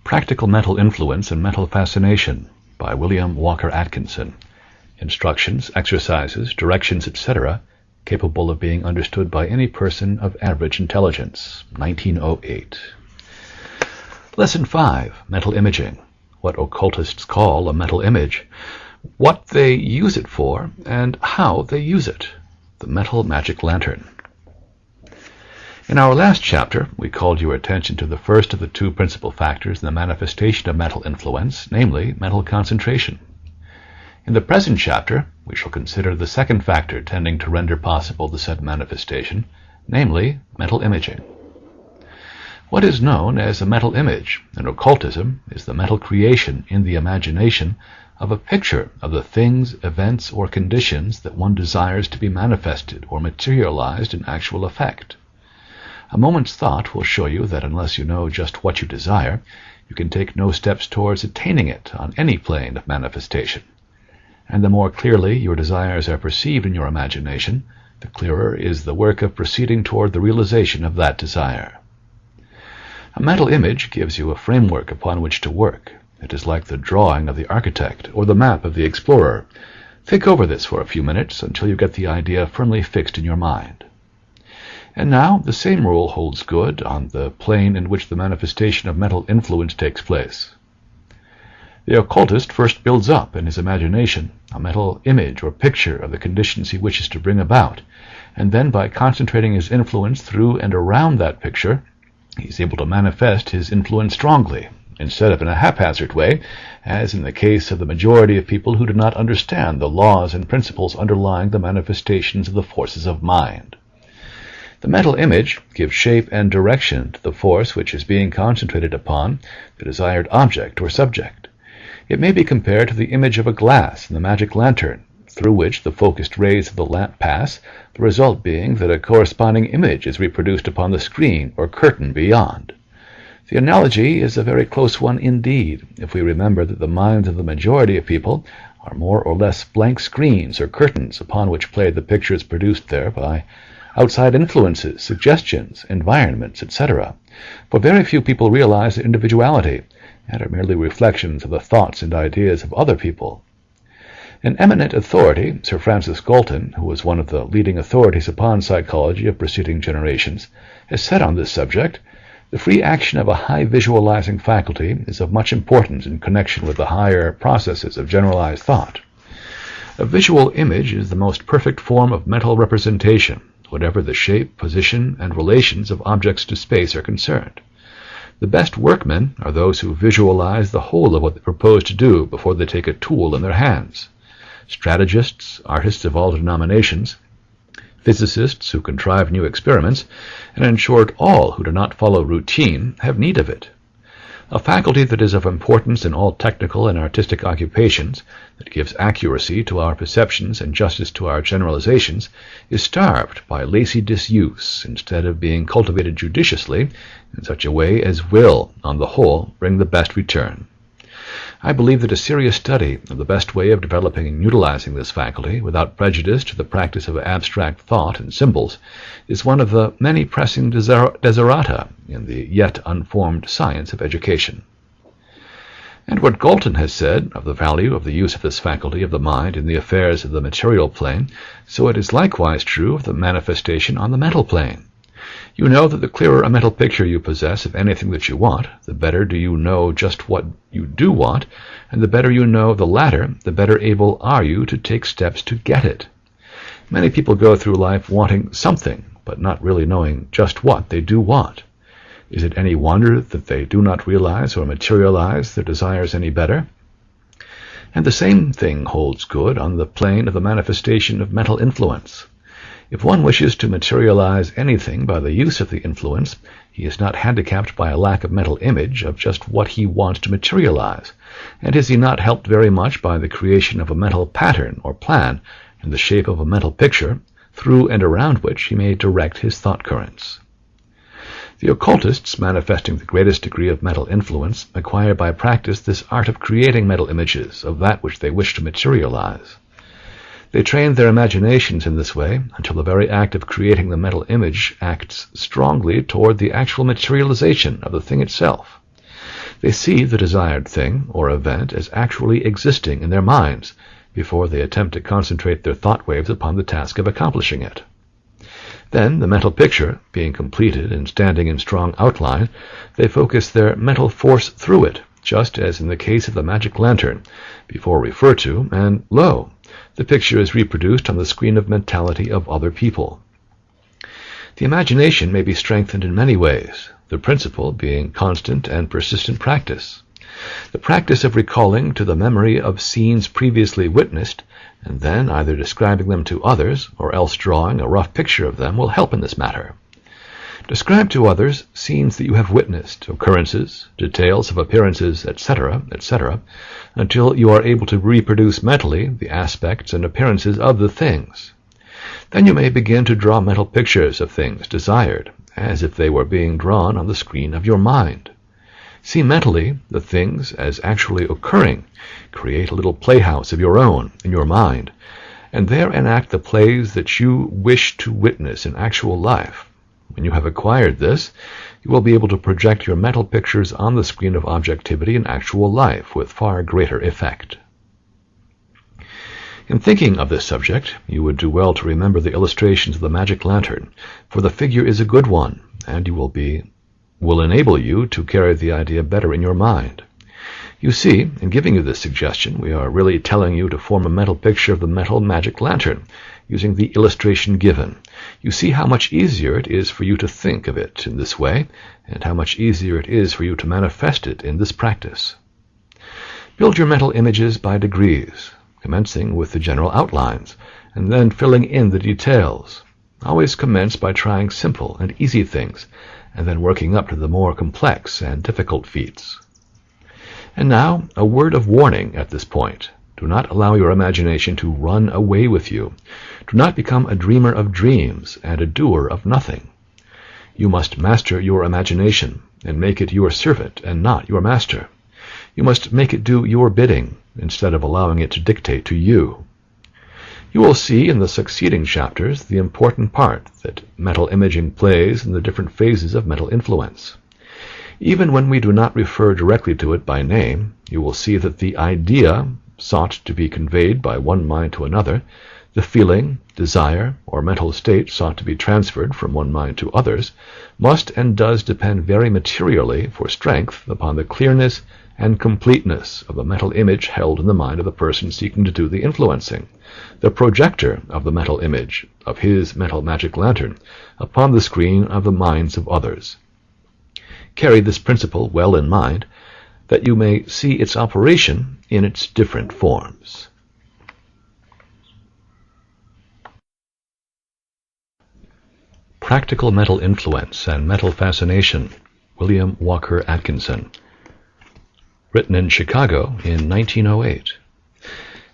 [SPEAKER 1] Practical Mental Influence and Mental Fascination by William Walker Atkinson. Instructions, exercises, directions, etc., capable of being understood by any person of average intelligence. 1908. Lesson 5, Mental Imaging. What occultists call a mental image, what they use it for, and how they use it. The Metal Magic Lantern. In our last chapter, we called your attention to the first of the two principal factors in the manifestation of mental influence, namely mental concentration. In the present chapter, we shall consider the second factor tending to render possible the said manifestation, namely mental imaging. What is known as a mental image in occultism is the mental creation in the imagination of a picture of the things, events, or conditions that one desires to be manifested or materialized in actual effect. A moment's thought will show you that unless you know just what you desire, you can take no steps towards attaining it on any plane of manifestation. And the more clearly your desires are perceived in your imagination, the clearer is the work of proceeding toward the realization of that desire. A mental image gives you a framework upon which to work. It is like the drawing of the architect or the map of the explorer. Think over this for a few minutes until you get the idea firmly fixed in your mind. And now the same rule holds good on the plane in which the manifestation of mental influence takes place. The occultist first builds up in his imagination a mental image or picture of the conditions he wishes to bring about, and then by concentrating his influence through and around that picture, he is able to manifest his influence strongly, instead of in a haphazard way, as in the case of the majority of people who do not understand the laws and principles underlying the manifestations of the forces of mind. The mental image gives shape and direction to the force which is being concentrated upon the desired object or subject. It may be compared to the image of a glass in the magic lantern, through which the focused rays of the lamp pass, the result being that a corresponding image is reproduced upon the screen or curtain beyond. The analogy is a very close one indeed, if we remember that the minds of the majority of people are more or less blank screens or curtains upon which play the pictures produced there by outside influences, suggestions, environments, etc. For very few people realize their individuality, and are merely reflections of the thoughts and ideas of other people. An eminent authority, Sir Francis Galton, who was one of the leading authorities upon psychology of preceding generations, has said on this subject, "The free action of a high visualizing faculty is of much importance in connection with the higher processes of generalized thought. A visual image is the most perfect form of mental representation, whatever the shape, position, and relations of objects to space are concerned. The best workmen are those who visualize the whole of what they propose to do before they take a tool in their hands. Strategists, artists of all denominations, physicists who contrive new experiments, and in short all who do not follow routine, have need of it. A faculty that is of importance in all technical and artistic occupations, that gives accuracy to our perceptions and justice to our generalizations, is starved by lazy disuse instead of being cultivated judiciously in such a way as will, on the whole, bring the best return. I believe that a serious study of the best way of developing and utilizing this faculty, without prejudice to the practice of abstract thought and symbols, is one of the many pressing desiderata in the yet unformed science of education." And what Galton has said of the value of the use of this faculty of the mind in the affairs of the material plane, so it is likewise true of the manifestation on the mental plane. You know that the clearer a mental picture you possess of anything that you want, the better do you know just what you do want, and the better you know the latter, the better able are you to take steps to get it. Many people go through life wanting something, but not really knowing just what they do want. Is it any wonder that they do not realize or materialize their desires any better? And the same thing holds good on the plane of the manifestation of mental influence. If one wishes to materialize anything by the use of the influence, he is not handicapped by a lack of mental image of just what he wants to materialize, and is he not helped very much by the creation of a mental pattern or plan in the shape of a mental picture, through and around which he may direct his thought currents. The occultists, manifesting the greatest degree of mental influence, acquire by practice this art of creating mental images of that which they wish to materialize. They train their imaginations in this way until the very act of creating the mental image acts strongly toward the actual materialization of the thing itself. They see the desired thing or event as actually existing in their minds before they attempt to concentrate their thought waves upon the task of accomplishing it. Then, the mental picture being completed and standing in strong outline, they focus their mental force through it, just as in the case of the magic lantern, before referred to, and lo, the picture is reproduced on the screen of mentality of other people. The imagination may be strengthened in many ways, the principle being constant and persistent practice. The practice of recalling to the memory of scenes previously witnessed, and then either describing them to others or else drawing a rough picture of them will help in this matter. Describe to others scenes that you have witnessed, occurrences, details of appearances, etc., etc., until you are able to reproduce mentally the aspects and appearances of the things. Then you may begin to draw mental pictures of things desired, as if they were being drawn on the screen of your mind. See mentally the things as actually occurring, create a little playhouse of your own in your mind, and there enact the plays that you wish to witness in actual life. When you have acquired this, you will be able to project your mental pictures on the screen of objectivity in actual life with far greater effect. In thinking of this subject, you would do well to remember the illustrations of the magic lantern, for the figure is a good one, and will enable you to carry the idea better in your mind. You see, in giving you this suggestion, we are really telling you to form a mental picture of the metal magic lantern, using the illustration given. You see how much easier it is for you to think of it in this way, and how much easier it is for you to manifest it in this practice. Build your mental images by degrees, commencing with the general outlines, and then filling in the details. Always commence by trying simple and easy things, and then working up to the more complex and difficult feats. And now, a word of warning at this point. Do not allow your imagination to run away with you. Do not become a dreamer of dreams and a doer of nothing. You must master your imagination and make it your servant and not your master. You must make it do your bidding instead of allowing it to dictate to you. You will see in the succeeding chapters the important part that mental imaging plays in the different phases of mental influence. Even when we do not refer directly to it by name, you will see that the idea sought to be conveyed by one mind to another, the feeling, desire, or mental state sought to be transferred from one mind to others, must and does depend very materially for strength upon the clearness and completeness of the mental image held in the mind of the person seeking to do the influencing, the projector of the mental image of his mental magic lantern upon the screen of the minds of others. Carry this principle well in mind, that you may see its operation in its different forms. Practical Mental Influence and Mental Fascination, William Walker Atkinson. Written in Chicago in 1908.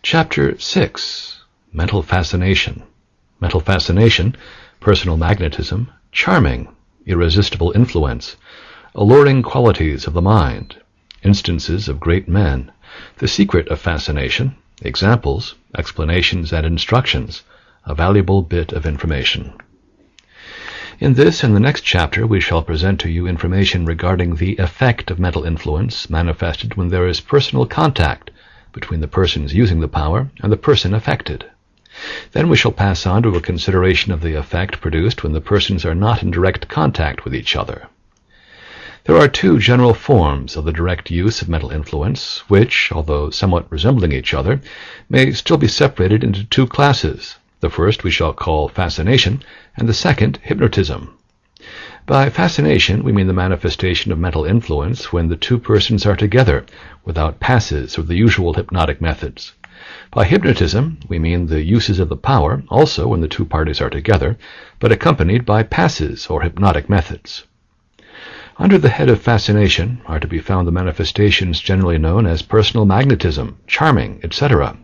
[SPEAKER 1] Chapter 6, Mental Fascination. Mental Fascination, Personal Magnetism, Charming, Irresistible Influence, Alluring Qualities of the Mind, Instances of Great Men, The Secret of Fascination, Examples, Explanations and Instructions, a valuable bit of information. In this and the next chapter we shall present to you information regarding the effect of mental influence manifested when there is personal contact between the persons using the power and the person affected. Then we shall pass on to a consideration of the effect produced when the persons are not in direct contact with each other. There are two general forms of the direct use of mental influence, which, although somewhat resembling each other, may still be separated into two classes. The first we shall call fascination, and the second hypnotism. By fascination we mean the manifestation of mental influence when the two persons are together, without passes or the usual hypnotic methods. By hypnotism we mean the uses of the power, also when the two parties are together, but accompanied by passes or hypnotic methods. Under the head of fascination are to be found the manifestations generally known as personal magnetism, charming, etc.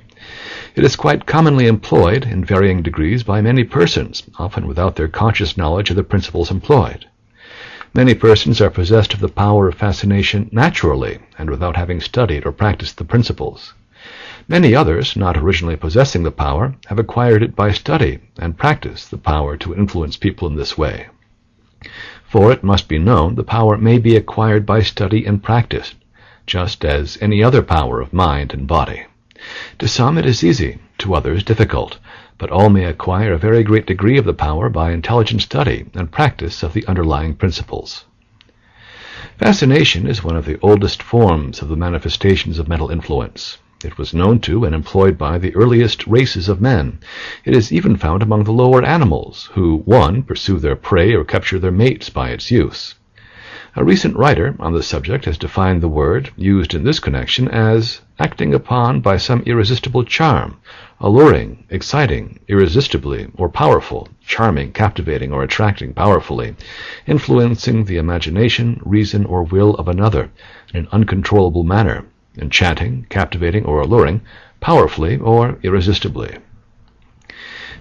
[SPEAKER 1] It is quite commonly employed in varying degrees by many persons, often without their conscious knowledge of the principles employed. Many persons are possessed of the power of fascination naturally and without having studied or practiced the principles. Many others, not originally possessing the power, have acquired it by study and practice the power to influence people in this way. For it must be known the power may be acquired by study and practice, just as any other power of mind and body. To some it is easy, to others difficult, but all may acquire a very great degree of the power by intelligent study and practice of the underlying principles. Fascination is one of the oldest forms of the manifestations of mental influence. It was known to and employed by the earliest races of men. It is even found among the lower animals, who, 1. Pursue their prey or capture their mates by its use. A recent writer on the subject has defined the word, used in this connection, as acting upon by some irresistible charm, alluring, exciting, irresistibly, or powerful, charming, captivating, or attracting powerfully, influencing the imagination, reason, or will of another in an uncontrollable manner, enchanting, captivating, or alluring, powerfully or irresistibly.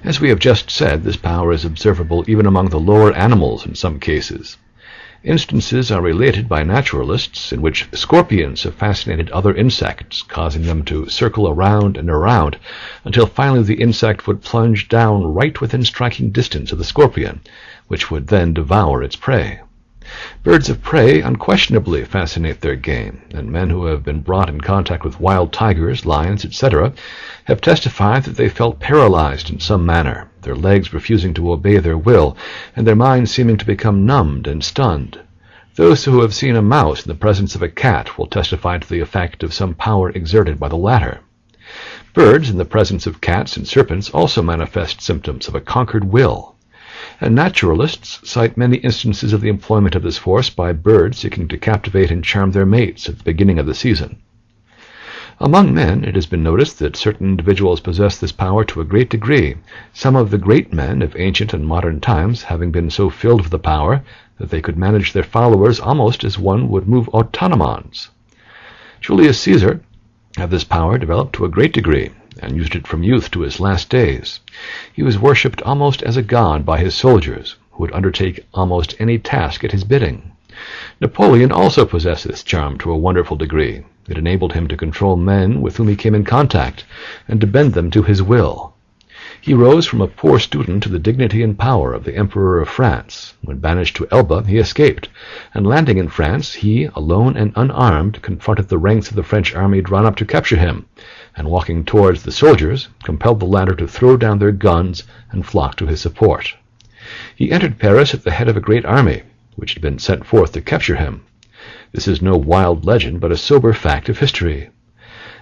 [SPEAKER 1] As we have just said, this power is observable even among the lower animals in some cases. Instances are related by naturalists in which scorpions have fascinated other insects, causing them to circle around and around until finally the insect would plunge down right within striking distance of the scorpion, which would then devour its prey. Birds of prey unquestionably fascinate their game, and men who have been brought in contact with wild tigers, lions, etc., have testified that they felt paralyzed in some manner, their legs refusing to obey their will, and their minds seeming to become numbed and stunned. Those who have seen a mouse in the presence of a cat will testify to the effect of some power exerted by the latter. Birds in the presence of cats and serpents also manifest symptoms of a conquered will. And naturalists cite many instances of the employment of this force by birds seeking to captivate and charm their mates at the beginning of the season. Among men, it has been noticed that certain individuals possess this power to a great degree, some of the great men of ancient and modern times having been so filled with the power that they could manage their followers almost as one would move automatons. Julius Caesar had this power developed to a great degree, and used it from youth to his last days. He was worshipped almost as a god by his soldiers, who would undertake almost any task at his bidding. Napoleon also possessed this charm to a wonderful degree. It enabled him to control men with whom he came in contact, and to bend them to his will. He rose from a poor student to the dignity and power of the Emperor of France. When banished to Elba, he escaped, and landing in France, he, alone and unarmed, confronted the ranks of the French army drawn up to capture him, and walking towards the soldiers, compelled the latter to throw down their guns and flock to his support. He entered Paris at the head of a great army, which had been sent forth to capture him. This is no wild legend, but a sober fact of history.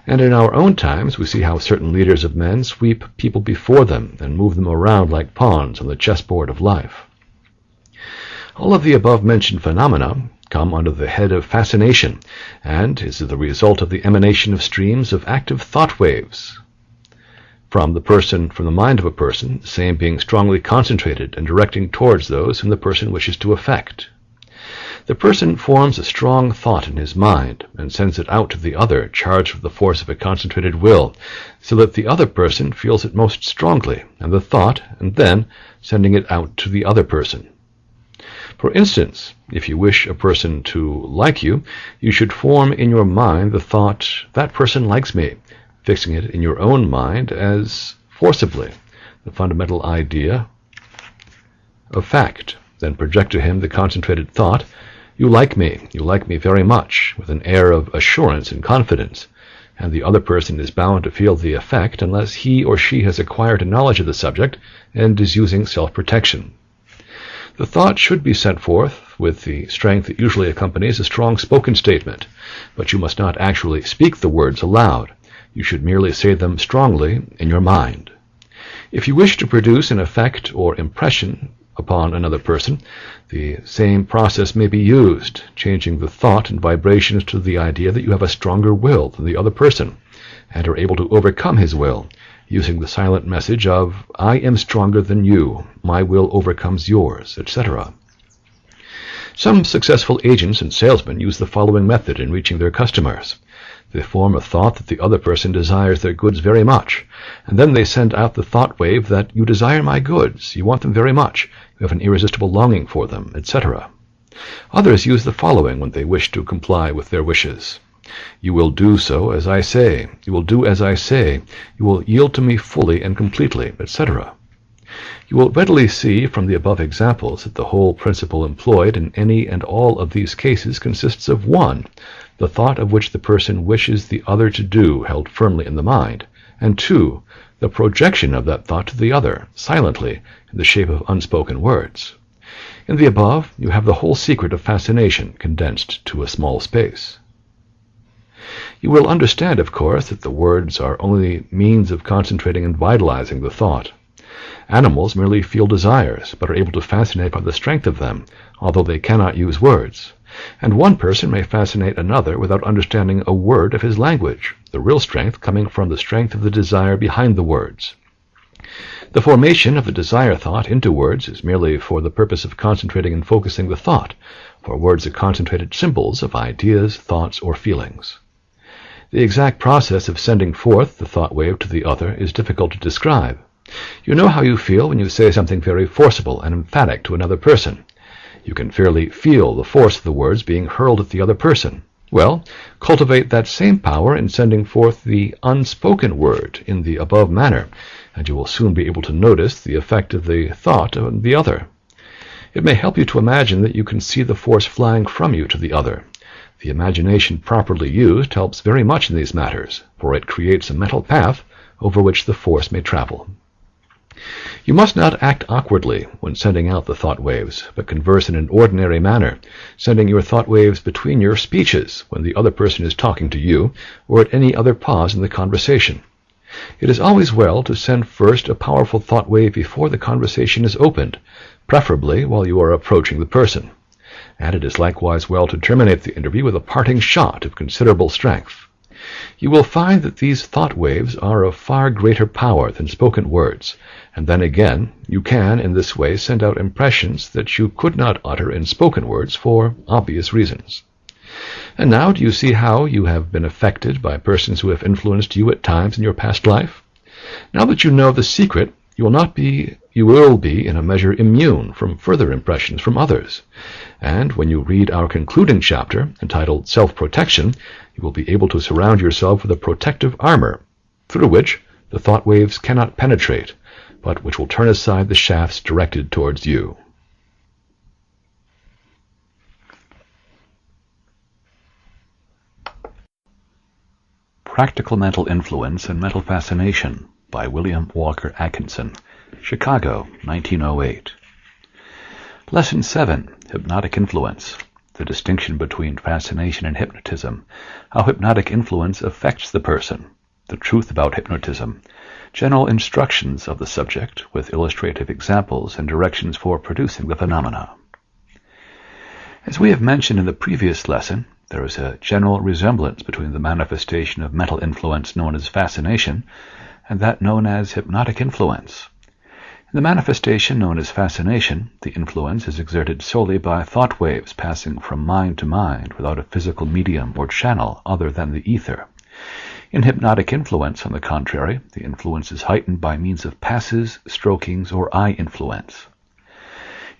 [SPEAKER 1] And in our own times we see how certain leaders of men sweep people before them and move them around like pawns on the chessboard of life. All of the above-mentioned phenomena come under the head of fascination, and is the result of the emanation of streams of active thought waves from the mind of a person, the same being strongly concentrated and directing towards those whom the person wishes to affect. The person forms a strong thought in his mind and sends it out to the other, charged with the force of a concentrated will, so that the other person feels it most strongly, and the thought, and then sending it out to the other person. For instance, if you wish a person to like you, you should form in your mind the thought, "That person likes me," fixing it in your own mind as forcibly the fundamental idea of fact. Then project to him the concentrated thought, you like me very much," with an air of assurance and confidence, and the other person is bound to feel the effect unless he or she has acquired a knowledge of the subject and is using self-protection. The thought should be sent forth with the strength that usually accompanies a strong spoken statement, but you must not actually speak the words aloud. You should merely say them strongly in your mind. If you wish to produce an effect or impression upon another person, the same process may be used, changing the thought and vibrations to the idea that you have a stronger will than the other person, and are able to overcome his will, using the silent message of, "I am stronger than you, my will overcomes yours," etc. Some successful agents and salesmen use the following method in reaching their customers. They form a thought that the other person desires their goods very much, and then they send out the thought wave that "you desire my goods, you want them very much, you have an irresistible longing for them," etc. Others use the following when they wish to comply with their wishes. "You will do so as I say, you will do as I say, you will yield to me fully and completely," etc. You will readily see from the above examples that the whole principle employed in any and all of these cases consists of 1, the thought of which the person wishes the other to do held firmly in the mind, and 2, the projection of that thought to the other, silently, in the shape of unspoken words. In the above, you have the whole secret of fascination condensed to a small space. You will understand, of course, that the words are only means of concentrating and vitalizing the thought. Animals merely feel desires, but are able to fascinate by the strength of them, although they cannot use words. And one person may fascinate another without understanding a word of his language, the real strength coming from the strength of the desire behind the words. The formation of the desire thought into words is merely for the purpose of concentrating and focusing the thought, for words are concentrated symbols of ideas, thoughts, or feelings. The exact process of sending forth the thought wave to the other is difficult to describe. You know how you feel when you say something very forcible and emphatic to another person. You can fairly feel the force of the words being hurled at the other person. Well, cultivate that same power in sending forth the unspoken word in the above manner, and you will soon be able to notice the effect of the thought on the other. It may help you to imagine that you can see the force flying from you to the other. The imagination properly used helps very much in these matters, for it creates a mental path over which the force may travel. You must not act awkwardly when sending out the thought waves, but converse in an ordinary manner, sending your thought waves between your speeches when the other person is talking to you, or at any other pause in the conversation. It is always well to send first a powerful thought wave before the conversation is opened, preferably while you are approaching the person. And it is likewise well to terminate the interview with a parting shot of considerable strength. You will find that these thought waves are of far greater power than spoken words, and then again you can in this way send out impressions that you could not utter in spoken words for obvious reasons. And now do you see how you have been affected by persons who have influenced you at times in your past life? Now that you know the secret, you will be in a measure immune from further impressions from others. And when you read our concluding chapter, entitled Self-Protection, you will be able to surround yourself with a protective armor, through which the thought waves cannot penetrate, but which will turn aside the shafts directed towards you. Practical Mental Influence and Mental Fascination by William Walker Atkinson, Chicago, 1908. Lesson 7, Hypnotic Influence. The distinction between fascination and hypnotism. How hypnotic influence affects the person. The truth about hypnotism. General instructions of the subject, with illustrative examples and directions for producing the phenomena. As we have mentioned in the previous lesson, there is a general resemblance between the manifestation of mental influence known as fascination and that known as hypnotic influence. In the manifestation known as fascination, the influence is exerted solely by thought waves passing from mind to mind without a physical medium or channel other than the ether. In hypnotic influence, on the contrary, the influence is heightened by means of passes, strokings, or eye influence.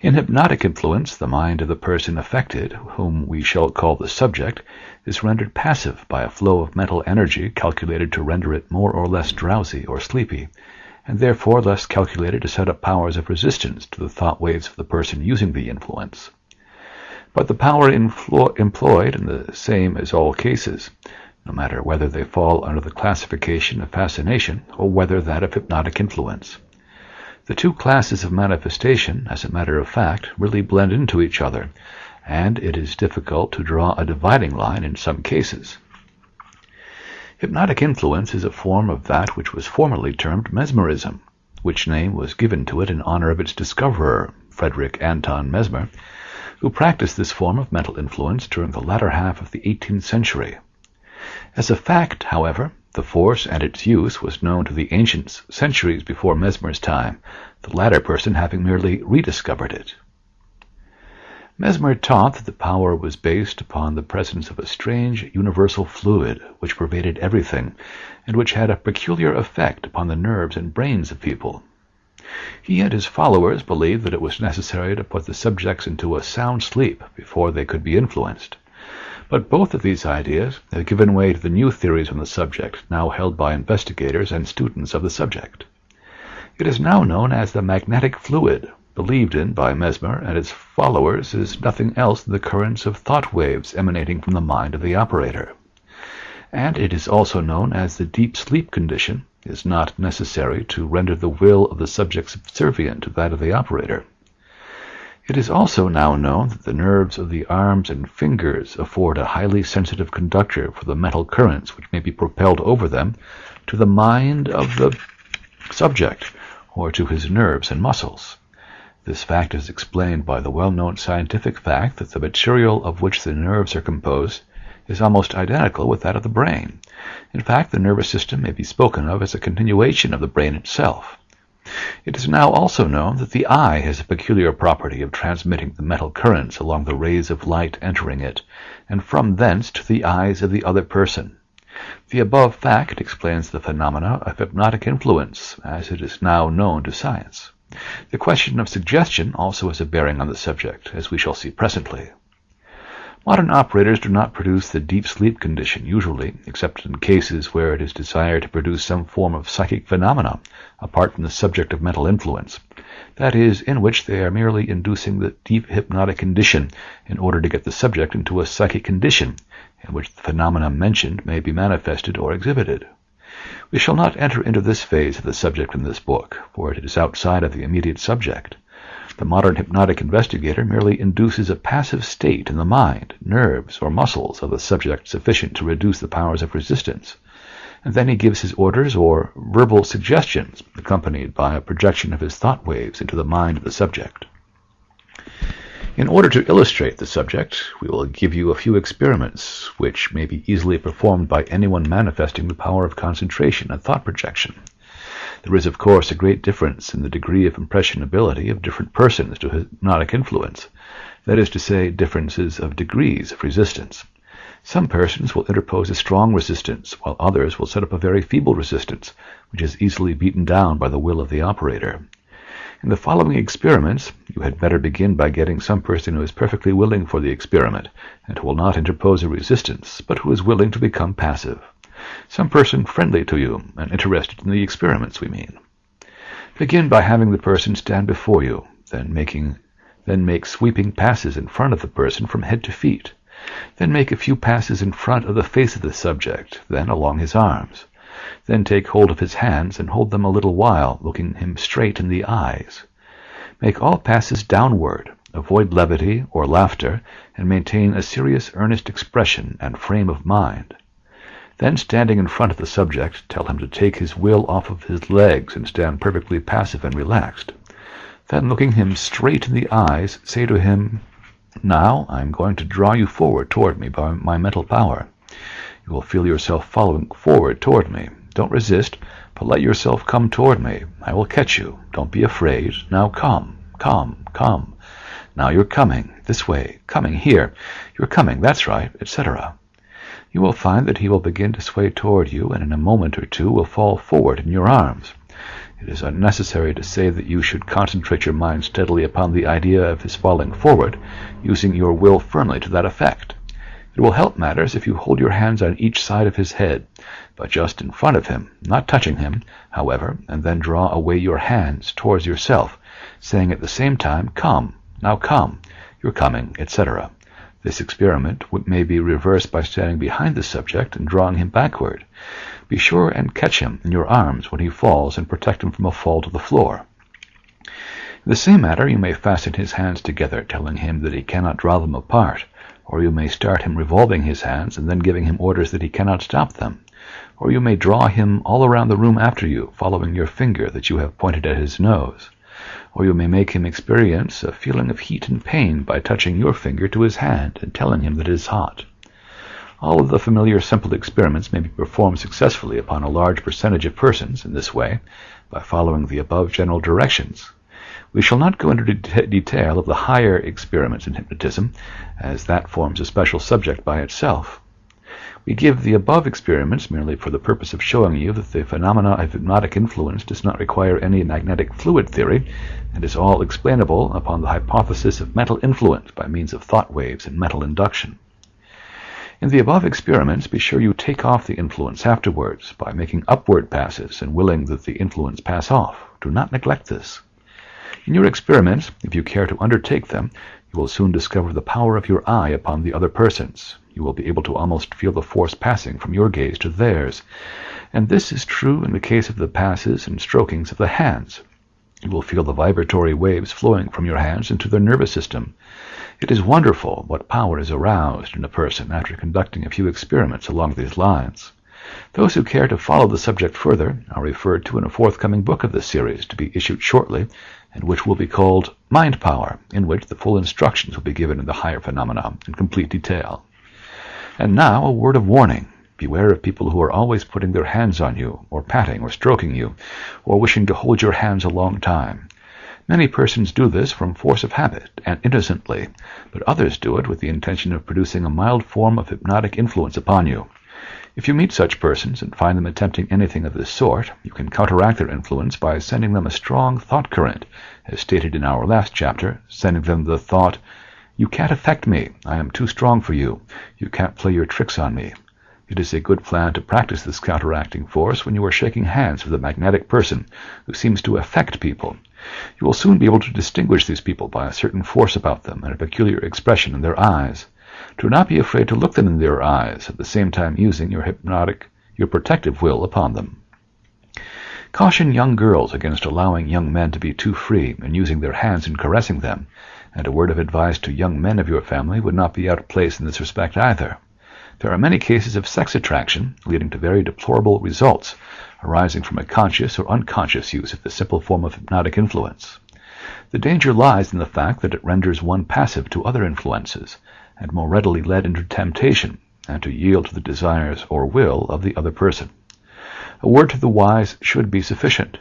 [SPEAKER 1] In hypnotic influence, the mind of the person affected, whom we shall call the subject, is rendered passive by a flow of mental energy calculated to render it more or less drowsy or sleepy, and therefore less calculated to set up powers of resistance to the thought waves of the person using the influence. But the power employed is the same as all cases, no matter whether they fall under the classification of fascination or whether that of hypnotic influence. The two classes of manifestation, as a matter of fact, really blend into each other, and it is difficult to draw a dividing line in some cases. Hypnotic influence is a form of that which was formerly termed mesmerism, which name was given to it in honor of its discoverer, Frederick Anton Mesmer, who practiced this form of mental influence during the latter half of the 18th century. As a fact, however, the force and its use was known to the ancients centuries before Mesmer's time, the latter person having merely rediscovered it. Mesmer taught that the power was based upon the presence of a strange universal fluid which pervaded everything and which had a peculiar effect upon the nerves and brains of people. He and his followers believed that it was necessary to put the subjects into a sound sleep before they could be influenced. But both of these ideas have given way to the new theories on the subject now held by investigators and students of the subject. It is now known as the magnetic fluid, believed in by Mesmer and his followers is nothing else than the currents of thought waves emanating from the mind of the operator. And it is also known as the deep sleep condition. It is not necessary to render the will of the subject subservient to that of the operator. It is also now known that the nerves of the arms and fingers afford a highly sensitive conductor for the mental currents which may be propelled over them to the mind of the subject or to his nerves and muscles. This fact is explained by the well-known scientific fact that the material of which the nerves are composed is almost identical with that of the brain. In fact, the nervous system may be spoken of as a continuation of the brain itself. It is now also known that the eye has a peculiar property of transmitting the mental currents along the rays of light entering it, and from thence to the eyes of the other person. The above fact explains the phenomena of hypnotic influence, as it is now known to science. The question of suggestion also has a bearing on the subject, as we shall see presently. Modern operators do not produce the deep sleep condition usually, except in cases where it is desired to produce some form of psychic phenomena, apart from the subject of mental influence, that is, in which they are merely inducing the deep hypnotic condition in order to get the subject into a psychic condition, in which the phenomena mentioned may be manifested or exhibited. We shall not enter into this phase of the subject in this book, for it is outside of the immediate subject. The modern hypnotic investigator merely induces a passive state in the mind, nerves, or muscles of the subject sufficient to reduce the powers of resistance, and then he gives his orders or verbal suggestions, accompanied by a projection of his thought waves into the mind of the subject. In order to illustrate the subject, we will give you a few experiments, which may be easily performed by anyone manifesting the power of concentration and thought projection. There is, of course, a great difference in the degree of impressionability of different persons to hypnotic influence, that is to say, differences of degrees of resistance. Some persons will interpose a strong resistance, while others will set up a very feeble resistance, which is easily beaten down by the will of the operator. In the following experiments, you had better begin by getting some person who is perfectly willing for the experiment, and who will not interpose a resistance, but who is willing to become passive. Some person friendly to you and interested in the experiments, we mean. Begin by having the person stand before you, then make sweeping passes in front of the person from head to feet. Then make a few passes in front of the face of the subject, then along his arms. Then take hold of his hands and hold them a little while, looking him straight in the eyes. Make all passes downward, avoid levity or laughter, and maintain a serious, earnest expression and frame of mind. Then, standing in front of the subject, tell him to take his will off of his legs and stand perfectly passive and relaxed. Then, looking him straight in the eyes, say to him, "Now I am going to draw you forward toward me by my mental power. You will feel yourself following forward toward me. Don't resist, but let yourself come toward me. I will catch you. Don't be afraid. Now come, come, come. Now you're coming, this way, coming here. You're coming, that's right," etc. You will find that he will begin to sway toward you, and in a moment or two will fall forward in your arms. It is unnecessary to say that you should concentrate your mind steadily upon the idea of his falling forward, using your will firmly to that effect. It will help matters if you hold your hands on each side of his head, but just in front of him, not touching him, however, and then draw away your hands towards yourself, saying at the same time, "Come, now come, you're coming," etc. This experiment may be reversed by standing behind the subject and drawing him backward. Be sure and catch him in your arms when he falls and protect him from a fall to the floor. In the same manner, you may fasten his hands together, telling him that he cannot draw them apart, or you may start him revolving his hands and then giving him orders that he cannot stop them. Or you may draw him all around the room after you, following your finger that you have pointed at his nose. Or you may make him experience a feeling of heat and pain by touching your finger to his hand and telling him that it is hot. All of the familiar simple experiments may be performed successfully upon a large percentage of persons in this way, by following the above general directions. We shall not go into detail of the higher experiments in hypnotism, as that forms a special subject by itself. We give the above experiments merely for the purpose of showing you that the phenomena of hypnotic influence does not require any magnetic fluid theory, and is all explainable upon the hypothesis of mental influence by means of thought waves and mental induction. In the above experiments, be sure you take off the influence afterwards by making upward passes and willing that the influence pass off. Do not neglect this. In your experiments, if you care to undertake them, you will soon discover the power of your eye upon the other person's. You will be able to almost feel the force passing from your gaze to theirs. And this is true in the case of the passes and strokings of the hands. You will feel the vibratory waves flowing from your hands into their nervous system. It is wonderful what power is aroused in a person after conducting a few experiments along these lines. Those who care to follow the subject further are referred to in a forthcoming book of this series, to be issued shortly, and which will be called Mind Power, in which the full instructions will be given in the higher phenomena in complete detail. And now a word of warning. Beware of people who are always putting their hands on you, or patting or stroking you, or wishing to hold your hands a long time. Many persons do this from force of habit and innocently, but others do it with the intention of producing a mild form of hypnotic influence upon you. If you meet such persons and find them attempting anything of this sort, you can counteract their influence by sending them a strong thought current, as stated in our last chapter, sending them the thought, "You can't affect me. I am too strong for you. You can't play your tricks on me." It is a good plan to practice this counteracting force when you are shaking hands with a magnetic person who seems to affect people. You will soon be able to distinguish these people by a certain force about them and a peculiar expression in their eyes. Do not be afraid to look them in their eyes, at the same time using your protective will upon them. Caution young girls against allowing young men to be too free in using their hands in caressing them, and a word of advice to young men of your family would not be out of place in this respect either. There are many cases of sex attraction, leading to very deplorable results, arising from a conscious or unconscious use of this simple form of hypnotic influence. The danger lies in the fact that it renders one passive to other influences, and more readily led into temptation, and to yield to the desires or will of the other person. A word to the wise should be sufficient.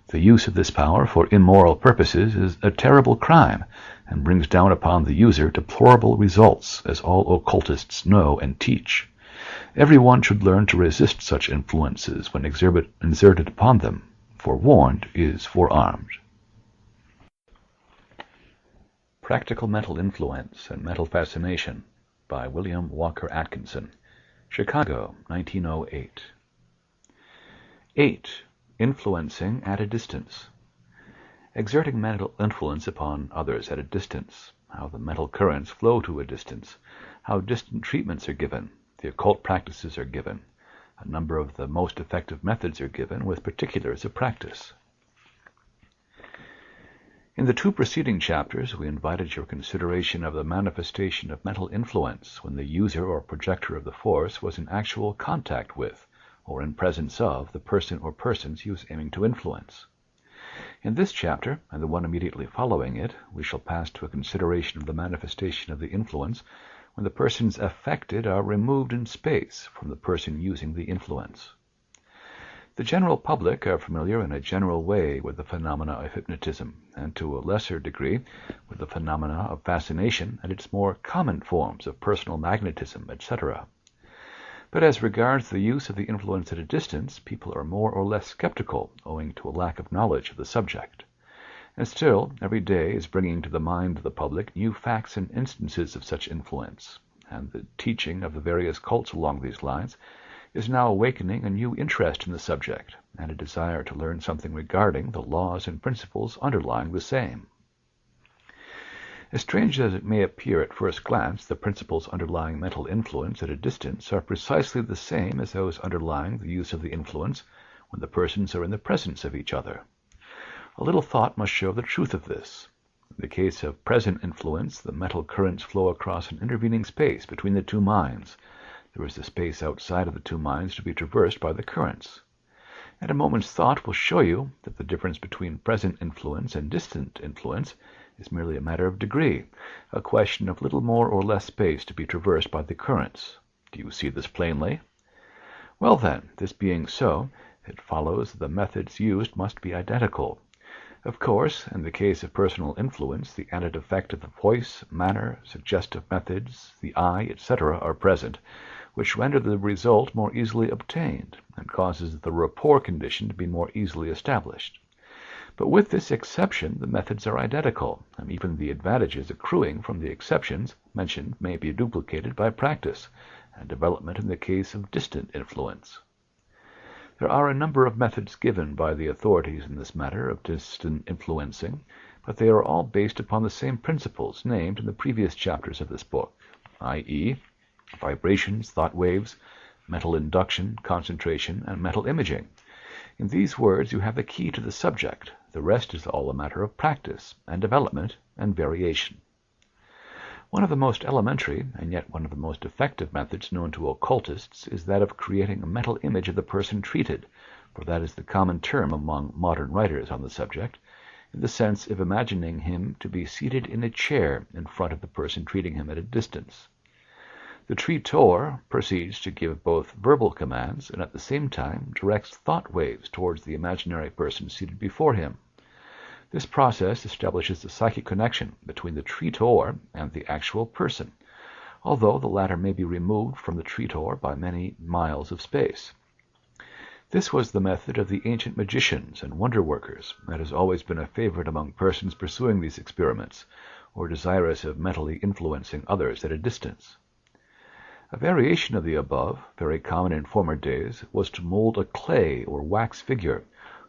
[SPEAKER 1] The use of this power for immoral purposes is a terrible crime, and brings down upon the user deplorable results, as all occultists know and teach. Everyone should learn to resist such influences when exerted upon them. Forewarned is forearmed. Practical Mental Influence and Mental Fascination by William Walker Atkinson, Chicago, 1908. 8. Influencing at a distance. Exerting mental influence upon others at a distance, how the mental currents flow to a distance, how distant treatments are given, the occult practices are given, a number of the most effective methods are given, with particulars of practice. In the 2 preceding chapters, we invited your consideration of the manifestation of mental influence when the user or projector of the force was in actual contact with, or in presence of, the person or persons he was aiming to influence. In this chapter, and the one immediately following it, we shall pass to a consideration of the manifestation of the influence when the persons affected are removed in space from the person using the influence. The general public are familiar in a general way with the phenomena of hypnotism, and to a lesser degree with the phenomena of fascination and its more common forms of personal magnetism, etc. But as regards the use of the influence at a distance, people are more or less skeptical, owing to a lack of knowledge of the subject. And still, every day is bringing to the mind of the public new facts and instances of such influence, and the teaching of the various cults along these lines is now awakening a new interest in the subject, and a desire to learn something regarding the laws and principles underlying the same. As strange as it may appear at first glance, the principles underlying mental influence at a distance are precisely the same as those underlying the use of the influence when the persons are in the presence of each other. A little thought must show the truth of this. In the case of present influence, the mental currents flow across an intervening space between the 2 minds. There is the space outside of the 2 minds to be traversed by the currents. And a moment's thought will show you that the difference between present influence and distant influence is merely a matter of degree, a question of little more or less space to be traversed by the currents. Do you see this plainly? Well then, this being so, it follows that the methods used must be identical. Of course, in the case of personal influence, the added effect of the voice, manner, suggestive methods, the eye, etc. are present, which render the result more easily obtained, and causes the rapport condition to be more easily established. But with this exception, the methods are identical, and even the advantages accruing from the exceptions mentioned may be duplicated by practice and development in the case of distant influence. There are a number of methods given by the authorities in this matter of distant influencing, but they are all based upon the same principles named in the previous chapters of this book, i.e., vibrations, thought waves, mental induction, concentration, and mental imaging. In these words you have the key to the subject. The rest is all a matter of practice and development and variation. One of the most elementary, and yet one of the most effective methods known to occultists is that of creating a mental image of the person treated, for that is the common term among modern writers on the subject, in the sense of imagining him to be seated in a chair in front of the person treating him at a distance. The treator proceeds to give both verbal commands and at the same time directs thought waves towards the imaginary person seated before him. This process establishes a psychic connection between the treator and the actual person, although the latter may be removed from the treator by many miles of space. This was the method of the ancient magicians and wonder-workers, and has always been a favorite among persons pursuing these experiments, or desirous of mentally influencing others at a distance. A variation of the above, very common in former days, was to mold a clay or wax figure,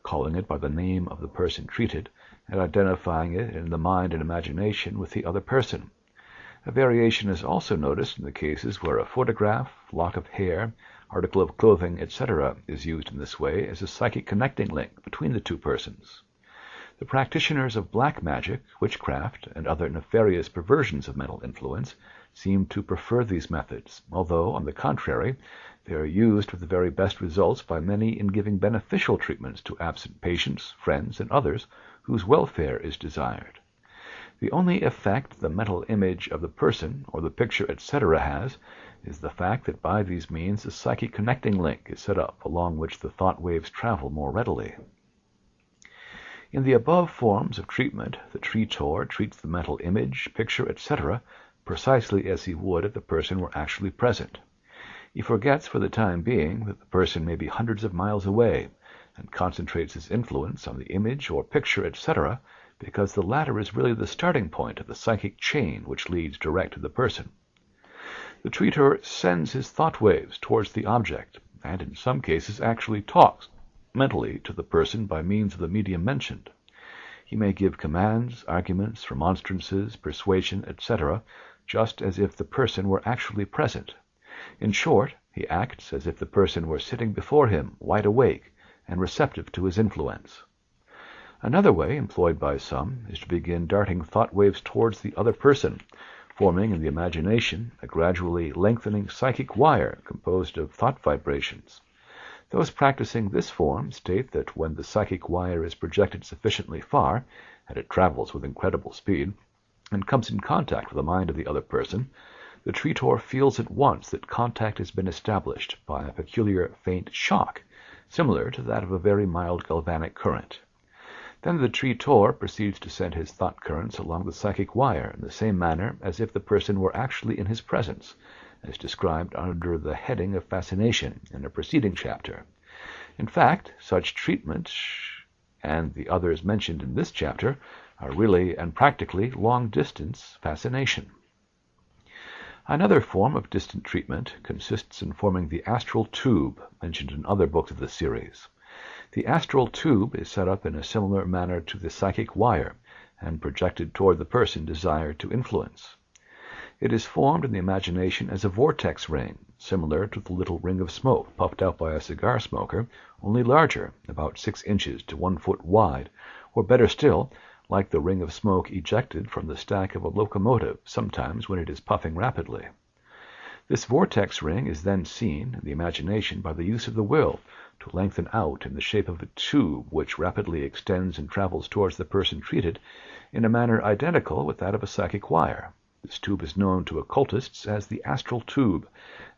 [SPEAKER 1] calling it by the name of the person treated, and identifying it in the mind and imagination with the other person. A variation is also noticed in the cases where a photograph, lock of hair, article of clothing, etc. is used in this way as a psychic connecting link between the two persons. The practitioners of black magic, witchcraft, and other nefarious perversions of mental influence seem to prefer these methods, although, on the contrary, they are used with the very best results by many in giving beneficial treatments to absent patients, friends, and others whose welfare is desired. The only effect the mental image of the person, or the picture, etc. has, is the fact that by these means a psychic connecting link is set up along which the thought waves travel more readily. In the above forms of treatment, the treator treats the mental image, picture, etc. precisely as he would if the person were actually present. He forgets for the time being that the person may be hundreds of miles away, and concentrates his influence on the image or picture, etc., because the latter is really the starting point of the psychic chain which leads direct to the person. The treater sends his thought waves towards the object, and in some cases actually talks mentally to the person by means of the medium mentioned. He may give commands, arguments, remonstrances, persuasion, etc., just as if the person were actually present. In short, he acts as if the person were sitting before him, wide awake, and receptive to his influence. Another way, employed by some, is to begin darting thought waves towards the other person, forming in the imagination a gradually lengthening psychic wire composed of thought vibrations. Those practicing this form state that when the psychic wire is projected sufficiently far, and it travels with incredible speed, and comes in contact with the mind of the other person, the treator feels at once that contact has been established by a peculiar faint shock, similar to that of a very mild galvanic current. Then the treator proceeds to send his thought currents along the psychic wire in the same manner as if the person were actually in his presence, as described under the heading of Fascination in a preceding chapter. In fact, such treatment, and the others mentioned in this chapter, are really and practically long-distance fascination. Another form of distant treatment consists in forming the astral tube, mentioned in other books of the series. The astral tube is set up in a similar manner to the psychic wire, and projected toward the person desired to influence. It is formed in the imagination as a vortex ring, similar to the little ring of smoke puffed out by a cigar smoker, only larger, about 6 inches to 1 foot wide, or better still, like the ring of smoke ejected from the stack of a locomotive sometimes when it is puffing rapidly. This vortex ring is then seen in the imagination by the use of the will to lengthen out in the shape of a tube which rapidly extends and travels towards the person treated in a manner identical with that of a psychic wire. This tube is known to occultists as the astral tube,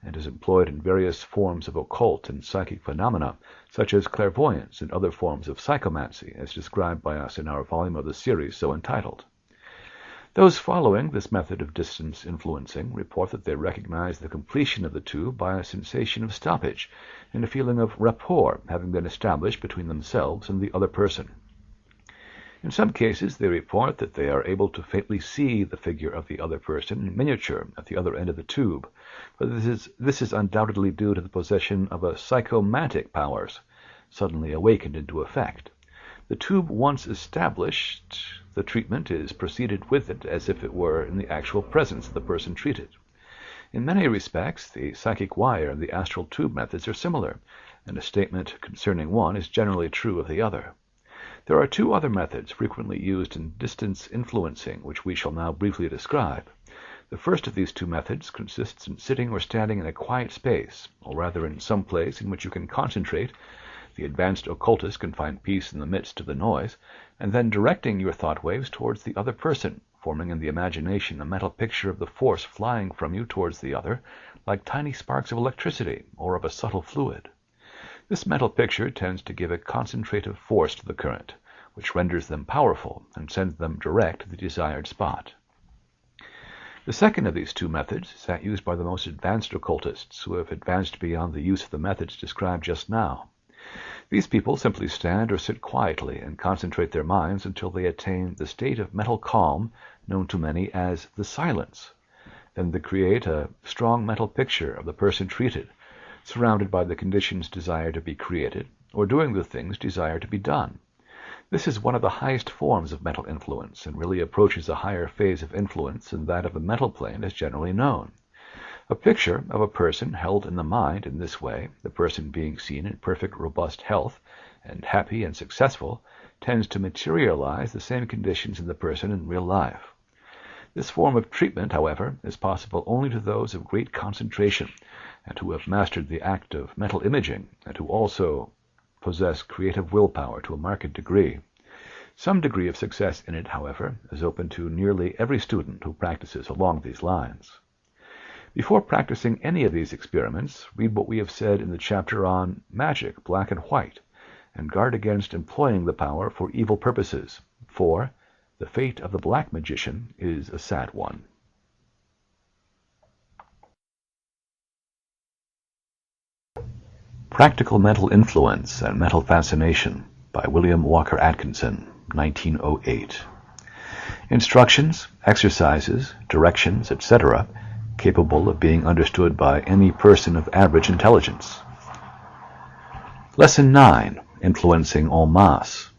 [SPEAKER 1] and is employed in various forms of occult and psychic phenomena, such as clairvoyance and other forms of psychomancy, as described by us in our volume of the series so entitled. Those following this method of distance influencing report that they recognize the completion of the tube by a sensation of stoppage and a feeling of rapport having been established between themselves and the other person. In some cases they report that they are able to faintly see the figure of the other person in miniature at the other end of the tube, but this is undoubtedly due to the possession of a psychomantic powers, suddenly awakened into effect. The tube once established, the treatment is proceeded with it as if it were in the actual presence of the person treated. In many respects, the psychic wire and the astral tube methods are similar, and a statement concerning one is generally true of the other. There are two other methods frequently used in distance influencing, which we shall now briefly describe. The first of these two methods consists in sitting or standing in a quiet space, or rather in some place in which you can concentrate. The advanced occultist can find peace in the midst of the noise, and then directing your thought waves towards the other person, forming in the imagination a mental picture of the force flying from you towards the other, like tiny sparks of electricity or of a subtle fluid. This mental picture tends to give a concentrative force to the current, which renders them powerful and sends them direct to the desired spot. The second of these two methods is that used by the most advanced occultists who have advanced beyond the use of the methods described just now. These people simply stand or sit quietly and concentrate their minds until they attain the state of mental calm known to many as the silence. Then they create a strong mental picture of the person treated, surrounded by the conditions desired to be created, or doing the things desired to be done. This is one of the highest forms of mental influence, and really approaches a higher phase of influence than that of the mental plane as generally known. A picture of a person held in the mind in this way, the person being seen in perfect robust health, and happy and successful, tends to materialize the same conditions in the person in real life. This form of treatment, however, is possible only to those of great concentration, and who have mastered the act of mental imaging, and who also possess creative willpower to a marked degree. Some degree of success in it, however, is open to nearly every student who practices along these lines. Before practicing any of these experiments, read what we have said in the chapter on Magic, Black and White, and guard against employing the power for evil purposes, for the fate of the black magician is a sad one. Practical Mental Influence and Mental Fascination by William Walker Atkinson, 1908. Instructions, exercises, directions, etc., capable of being understood by any person of average intelligence. Lesson 9. Influencing en masse.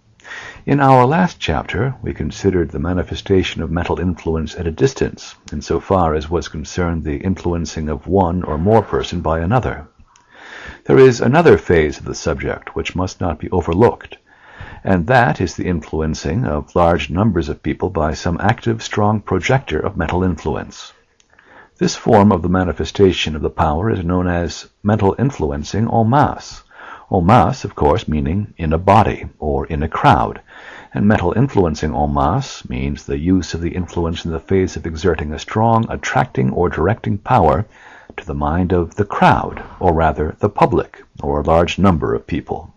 [SPEAKER 1] In our last chapter, we considered the manifestation of mental influence at a distance, insofar as was concerned the influencing of one or more person by another. There is another phase of the subject which must not be overlooked, and that is the influencing of large numbers of people by some active, strong projector of mental influence. This form of the manifestation of the power is known as mental influencing en masse. En masse, of course, meaning in a body or in a crowd, and mental influencing en masse means the use of the influence in the phase of exerting a strong attracting or directing power to the mind of the crowd, or rather the public, or a large number of people.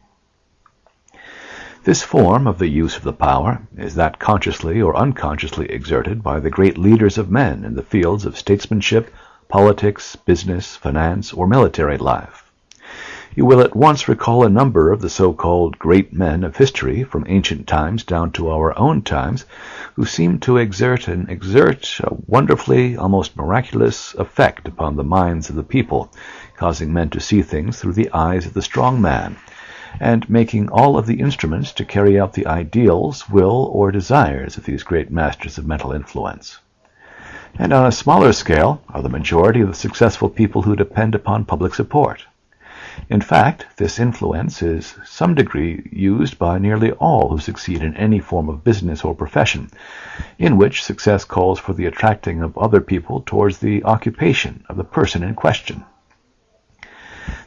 [SPEAKER 1] This form of the use of the power is that consciously or unconsciously exerted by the great leaders of men in the fields of statesmanship, politics, business, finance, or military life. You will at once recall a number of the so-called great men of history from ancient times down to our own times who seem to exert a wonderfully, almost miraculous effect upon the minds of the people, causing men to see things through the eyes of the strong man, and making all of the instruments to carry out the ideals, will, or desires of these great masters of mental influence. And on a smaller scale are the majority of the successful people who depend upon public support. In fact, this influence is some degree used by nearly all who succeed in any form of business or profession, in which success calls for the attracting of other people towards the occupation of the person in question.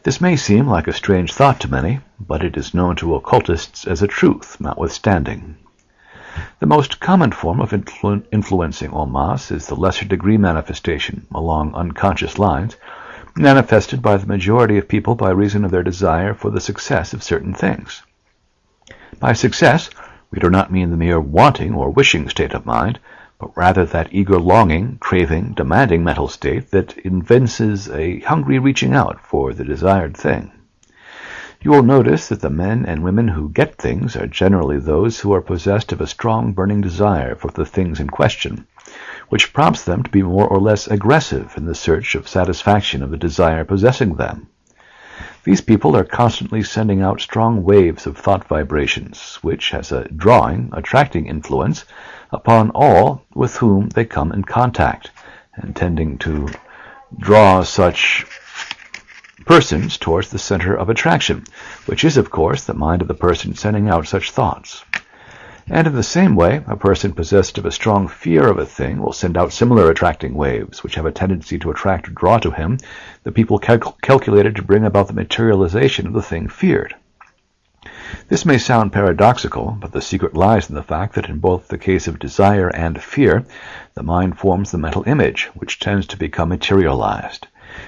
[SPEAKER 1] This may seem like a strange thought to many, but it is known to occultists as a truth, notwithstanding. The most common form of influencing en masse is the lesser degree manifestation along unconscious lines, manifested by the majority of people by reason of their desire for the success of certain things. By success, we do not mean the mere wanting or wishing state of mind, but rather that eager longing, craving, demanding mental state that evinces a hungry reaching out for the desired thing. You will notice that the men and women who get things are generally those who are possessed of a strong burning desire for the things in question, which prompts them to be more or less aggressive in the search of satisfaction of the desire possessing them. These people are constantly sending out strong waves of thought vibrations, which has a attracting influence upon all with whom they come in contact, and tending to draw such persons towards the center of attraction, which is, of course, the mind of the person sending out such thoughts. And in the same way, a person possessed of a strong fear of a thing will send out similar attracting waves, which have a tendency to attract or draw to him the people calculated to bring about the materialization of the thing feared. This may sound paradoxical, but the secret lies in the fact that in both the case of desire and fear, the mind forms the mental image, which tends to become materialized.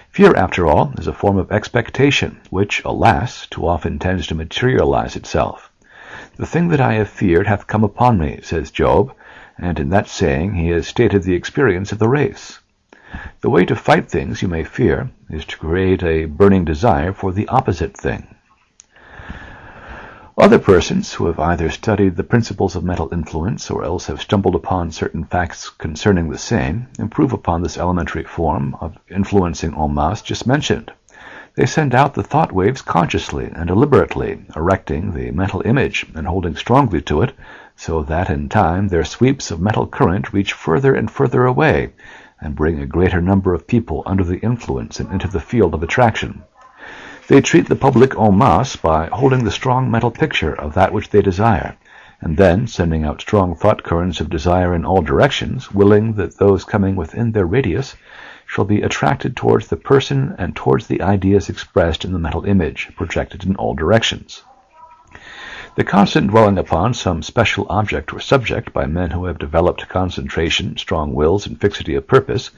[SPEAKER 1] Fear, after all, is a form of expectation, which, alas, too often tends to materialize itself. The thing that I have feared hath come upon me, says Job, and in that saying he has stated the experience of the race. The way to fight things you may fear is to create a burning desire for the opposite thing. Other persons who have either studied the principles of mental influence or else have stumbled upon certain facts concerning the same improve upon this elementary form of influencing en masse just mentioned. They send out the thought waves consciously and deliberately, erecting the mental image and holding strongly to it, so that in time their sweeps of mental current reach further and further away and bring a greater number of people under the influence and into the field of attraction. They treat the public en masse by holding the strong mental picture of that which they desire, and then sending out strong thought currents of desire in all directions, willing that those coming within their radius shall be attracted towards the person and towards the ideas expressed in the mental image, projected in all directions. The constant dwelling upon some special object or subject by men who have developed concentration, strong wills, and fixity of purpose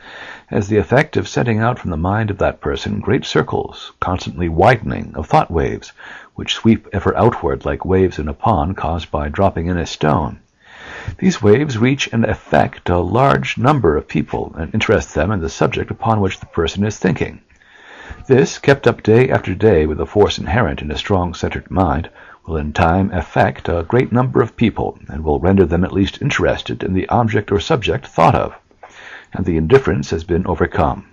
[SPEAKER 1] has the effect of sending out from the mind of that person great circles, constantly widening, of thought waves, which sweep ever outward like waves in a pond caused by dropping in a stone. These waves reach and affect a large number of people and interest them in the subject upon which the person is thinking. This, kept up day after day with the force inherent in a strong centered mind, will in time affect a great number of people and will render them at least interested in the object or subject thought of, and the indifference has been overcome.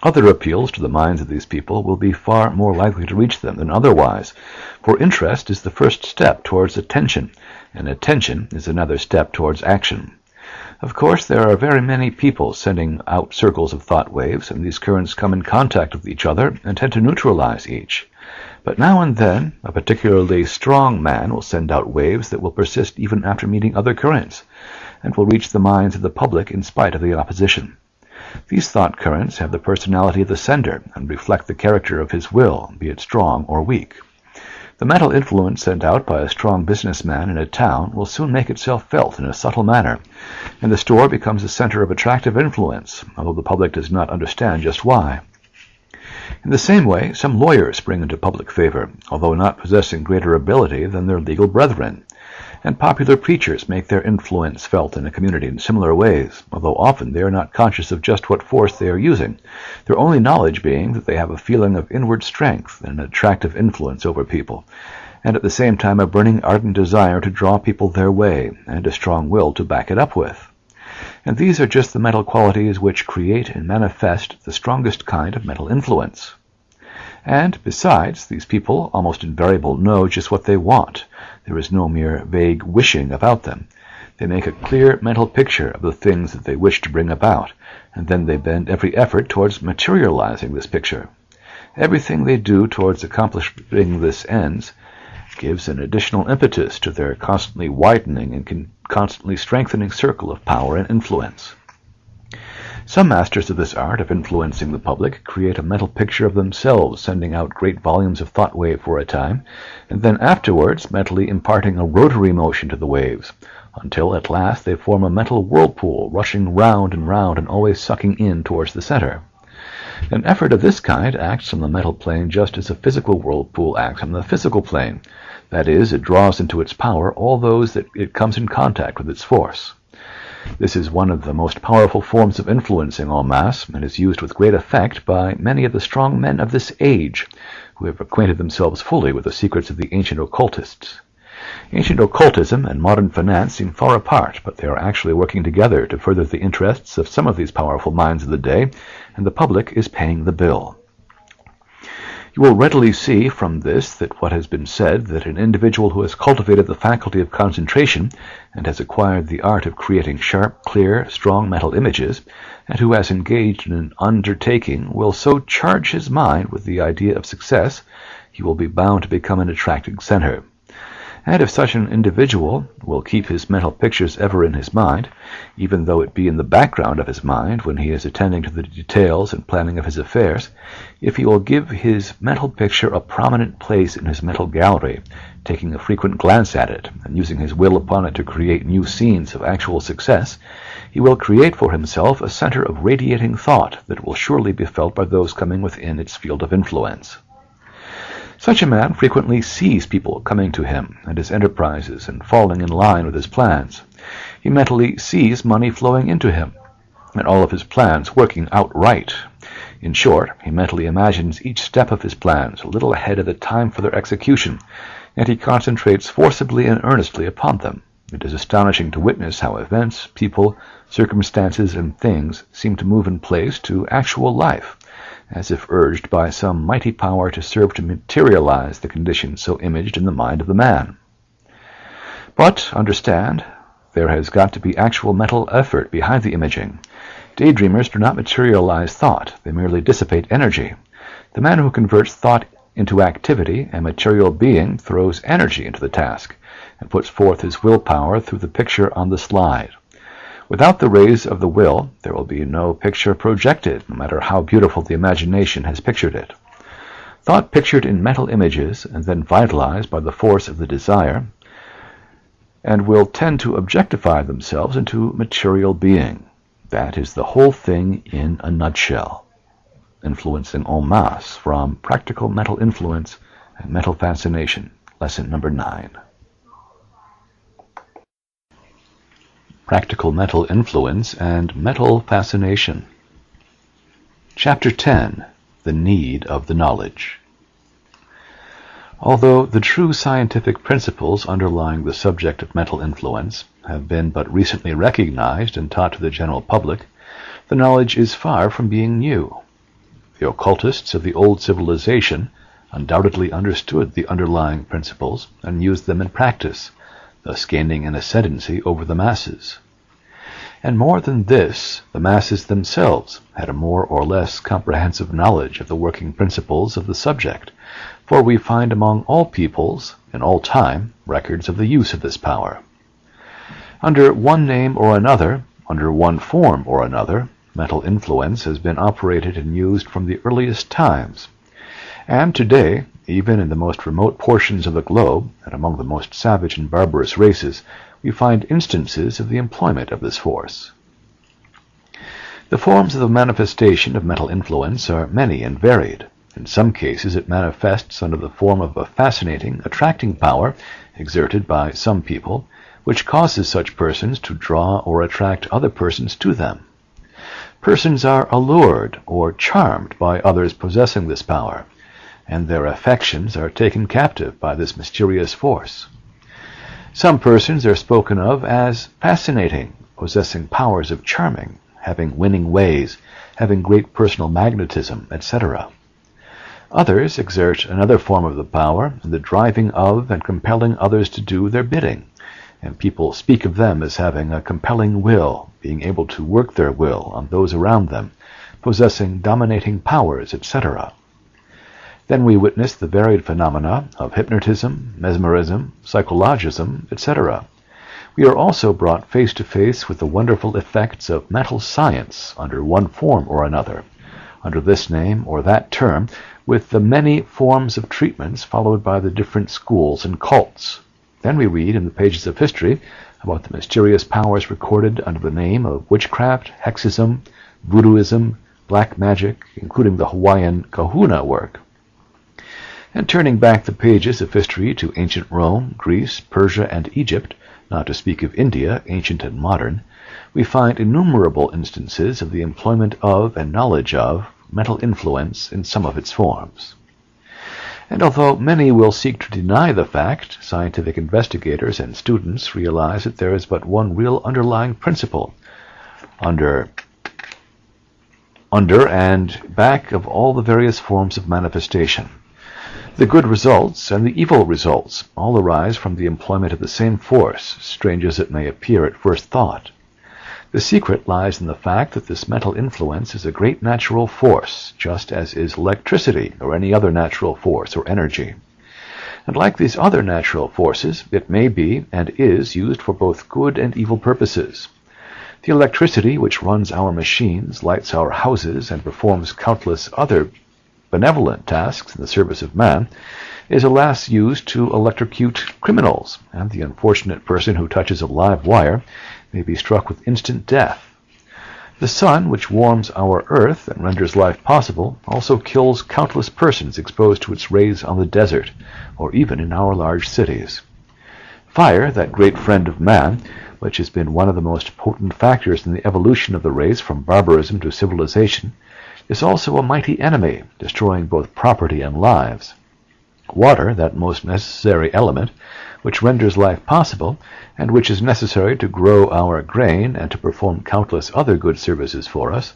[SPEAKER 1] Other appeals to the minds of these people will be far more likely to reach them than otherwise, for interest is the first step towards attention, and attention is another step towards action. Of course, there are very many people sending out circles of thought waves, and these currents come in contact with each other and tend to neutralize each. But now and then, a particularly strong man will send out waves that will persist even after meeting other currents, and will reach the minds of the public in spite of the opposition. These thought currents have the personality of the sender and reflect the character of his will, be it strong or weak. The mental influence sent out by a strong businessman in a town will soon make itself felt in a subtle manner, and the store becomes a center of attractive influence, although the public does not understand just why. In the same way, some lawyers spring into public favor, although not possessing greater ability than their legal brethren, and popular preachers make their influence felt in a community in similar ways, although often they are not conscious of just what force they are using, their only knowledge being that they have a feeling of inward strength and an attractive influence over people, and at the same time a burning ardent desire to draw people their way, and a strong will to back it up with. And these are just the mental qualities which create and manifest the strongest kind of mental influence. And, besides, these people almost invariably know just what they want. There is no mere vague wishing about them. They make a clear mental picture of the things that they wish to bring about, and then they bend every effort towards materializing this picture. Everything they do towards accomplishing this ends gives an additional impetus to their constantly widening and constantly strengthening circle of power and influence. Some masters of this art of influencing the public create a mental picture of themselves sending out great volumes of thought wave for a time, and then afterwards mentally imparting a rotary motion to the waves, until at last they form a mental whirlpool rushing round and always sucking in towards the center. An effort of this kind acts on the mental plane just as a physical whirlpool acts on the physical plane. That is, it draws into its power all those that it comes in contact with its force. This is one of the most powerful forms of influencing en masse, and is used with great effect by many of the strong men of this age, who have acquainted themselves fully with the secrets of the ancient occultists. Ancient occultism and modern finance seem far apart, but they are actually working together to further the interests of some of these powerful minds of the day, and the public is paying the bill. You will readily see from this that what has been said, that an individual who has cultivated the faculty of concentration and has acquired the art of creating sharp, clear, strong mental images, and who has engaged in an undertaking, will so charge his mind with the idea of success, he will be bound to become an attracting center. And if such an individual will keep his mental pictures ever in his mind, even though it be in the background of his mind when he is attending to the details and planning of his affairs, if he will give his mental picture a prominent place in his mental gallery, taking a frequent glance at it, and using his will upon it to create new scenes of actual success, he will create for himself a center of radiating thought that will surely be felt by those coming within its field of influence. Such a man frequently sees people coming to him and his enterprises and falling in line with his plans. He mentally sees money flowing into him and all of his plans working out right. In short, he mentally imagines each step of his plans a little ahead of the time for their execution, and he concentrates forcibly and earnestly upon them. It is astonishing to witness how events, people, circumstances, and things seem to move in place to actual life, as if urged by some mighty power to serve to materialize the conditions so imaged in the mind of the man. But, understand, there has got to be actual mental effort behind the imaging. Daydreamers do not materialize thought, they merely dissipate energy. The man who converts thought into activity and material being throws energy into the task, and puts forth his willpower through the picture on the slide. Without the rays of the will, there will be no picture projected, no matter how beautiful the imagination has pictured it. Thought pictured in mental images and then vitalized by the force of the desire, and will tend to objectify themselves into material being. That is the whole thing in a nutshell. Influencing en masse from Practical Mental Influence and Mental Fascination, Lesson number 9. Practical Mental Influence and Mental Fascination. Chapter 10. The Need of the Knowledge. Although the true scientific principles underlying the subject of mental influence have been but recently recognized and taught to the general public, the knowledge is far from being new. The occultists of the old civilization undoubtedly understood the underlying principles and used them in practice, thus gaining an ascendancy over the masses. And more than this, the masses themselves had a more or less comprehensive knowledge of the working principles of the subject, for we find among all peoples, in all time, records of the use of this power. Under one name or another, under one form or another, mental influence has been operated and used from the earliest times. And today, even in the most remote portions of the globe, and among the most savage and barbarous races, we find instances of the employment of this force. The forms of the manifestation of mental influence are many and varied. In some cases it manifests under the form of a fascinating, attracting power exerted by some people, which causes such persons to draw or attract other persons to them. Persons are allured or charmed by others possessing this power, and their affections are taken captive by this mysterious force. Some persons are spoken of as fascinating, possessing powers of charming, having winning ways, having great personal magnetism, etc. Others exert another form of the power in the driving of and compelling others to do their bidding, and people speak of them as having a compelling will, being able to work their will on those around them, possessing dominating powers, etc. Then we witness the varied phenomena of hypnotism, mesmerism, psychologism, etc. We are also brought face to face with the wonderful effects of mental science under one form or another, under this name or that term, with the many forms of treatments followed by the different schools and cults. Then we read in the pages of history about the mysterious powers recorded under the name of witchcraft, hexism, voodooism, black magic, including the Hawaiian kahuna work. And turning back the pages of history to ancient Rome, Greece, Persia, and Egypt, not to speak of India, ancient and modern, we find innumerable instances of the employment of and knowledge of mental influence in some of its forms. And although many will seek to deny the fact, scientific investigators and students realize that there is but one real underlying principle under and back of all the various forms of manifestation, The good results and the evil results all arise from the employment of the same force, strange as it may appear at first thought. The secret lies in the fact that this mental influence is a great natural force, just as is electricity or any other natural force or energy. And like these other natural forces, it may be and is used for both good and evil purposes. The electricity which runs our machines, lights our houses, and performs countless other benevolent tasks in the service of man, is alas used to electrocute criminals, and the unfortunate person who touches a live wire may be struck with instant death. The sun, which warms our earth and renders life possible, also kills countless persons exposed to its rays on the desert, or even in our large cities. Fire, that great friend of man, which has been one of the most potent factors in the evolution of the race from barbarism to civilization, is also a mighty enemy, destroying both property and lives. Water, that most necessary element, which renders life possible, and which is necessary to grow our grain and to perform countless other good services for us,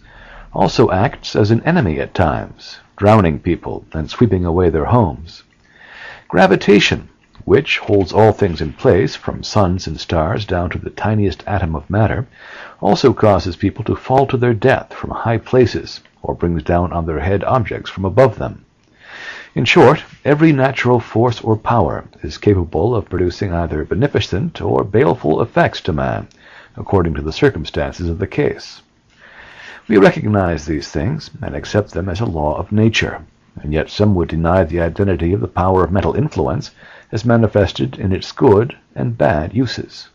[SPEAKER 1] also acts as an enemy at times, drowning people and sweeping away their homes. Gravitation, which holds all things in place, from suns and stars down to the tiniest atom of matter, also causes people to fall to their death from high places, or brings down on their head objects from above them. In short, every natural force or power is capable of producing either beneficent or baleful effects to man, according to the circumstances of the case. We recognize these things and accept them as a law of nature, and yet some would deny the identity of the power of mental influence as manifested in its good and bad uses.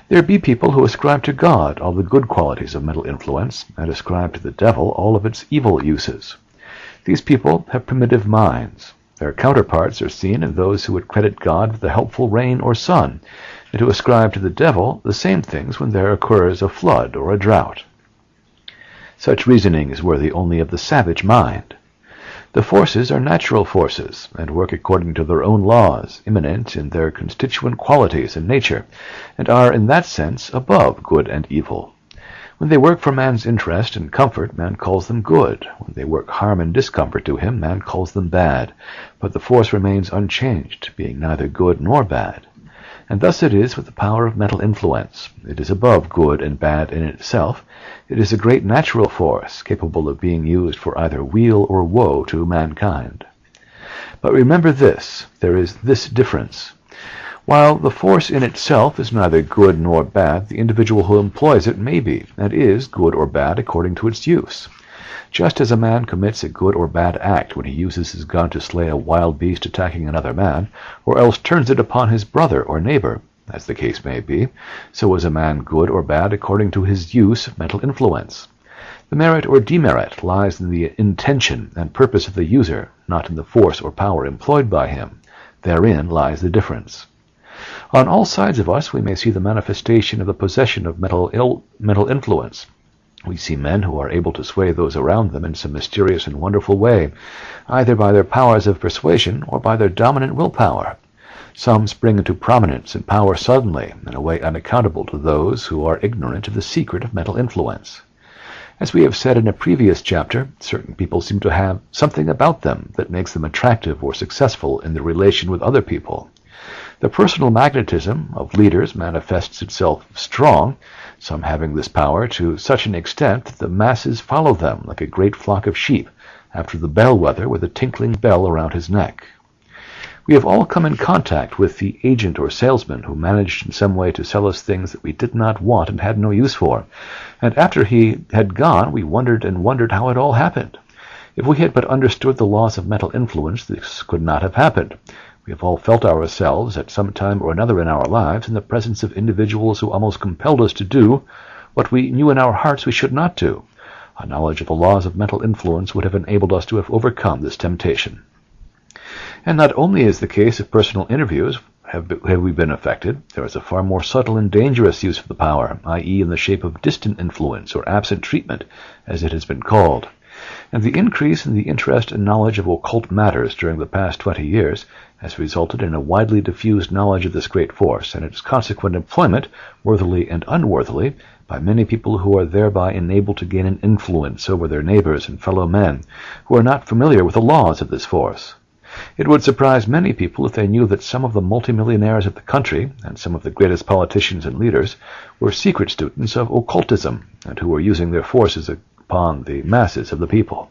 [SPEAKER 1] There be people who ascribe to God all the good qualities of mental influence, and ascribe to the devil all of its evil uses. These people have primitive minds. Their counterparts are seen in those who would credit God with a helpful rain or sun, and who ascribe to the devil the same things when there occurs a flood or a drought. Such reasoning is worthy only of the savage mind. The forces are natural forces, and work according to their own laws, immanent in their constituent qualities and nature, and are in that sense above good and evil. When they work for man's interest and comfort, man calls them good. When they work harm and discomfort to him, man calls them bad. But the force remains unchanged, being neither good nor bad. And thus it is with the power of mental influence. It is above good and bad in itself. It is a great natural force, capable of being used for either weal or woe to mankind. But remember this, there is this difference. While the force in itself is neither good nor bad, the individual who employs it may be, and is, good or bad according to its use. Just as a man commits a good or bad act when he uses his gun to slay a wild beast attacking another man, or else turns it upon his brother or neighbor, as the case may be, so is a man good or bad according to his use of mental influence. The merit or demerit lies in the intention and purpose of the user, not in the force or power employed by him. Therein lies the difference. On all sides of us we may see the manifestation of the possession of mental influence. We see men who are able to sway those around them in some mysterious and wonderful way, either by their powers of persuasion or by their dominant willpower. Some spring into prominence and power suddenly, in a way unaccountable to those who are ignorant of the secret of mental influence. As we have said in a previous chapter, certain people seem to have something about them that makes them attractive or successful in their relation with other people. The personal magnetism of leaders manifests itself strong, some having this power to such an extent that the masses follow them like a great flock of sheep after the bellwether with a tinkling bell around his neck. We have all come in contact with the agent or salesman who managed in some way to sell us things that we did not want and had no use for, and after he had gone we wondered and wondered how it all happened. If we had but understood the laws of mental influence, this could not have happened. We have all felt ourselves, at some time or another in our lives, in the presence of individuals who almost compelled us to do what we knew in our hearts we should not do. A knowledge of the laws of mental influence would have enabled us to have overcome this temptation. And not only is the case of personal interviews have we been affected, there is a far more subtle and dangerous use of the power, i.e. in the shape of distant influence or absent treatment, as it has been called. And the increase in the interest and knowledge of occult matters during the past 20 years has resulted in a widely diffused knowledge of this great force and its consequent employment, worthily and unworthily, by many people who are thereby enabled to gain an influence over their neighbors and fellow men who are not familiar with the laws of this force. It would surprise many people if they knew that some of the multimillionaires of the country and some of the greatest politicians and leaders were secret students of occultism and who were using their forces upon the masses of the people.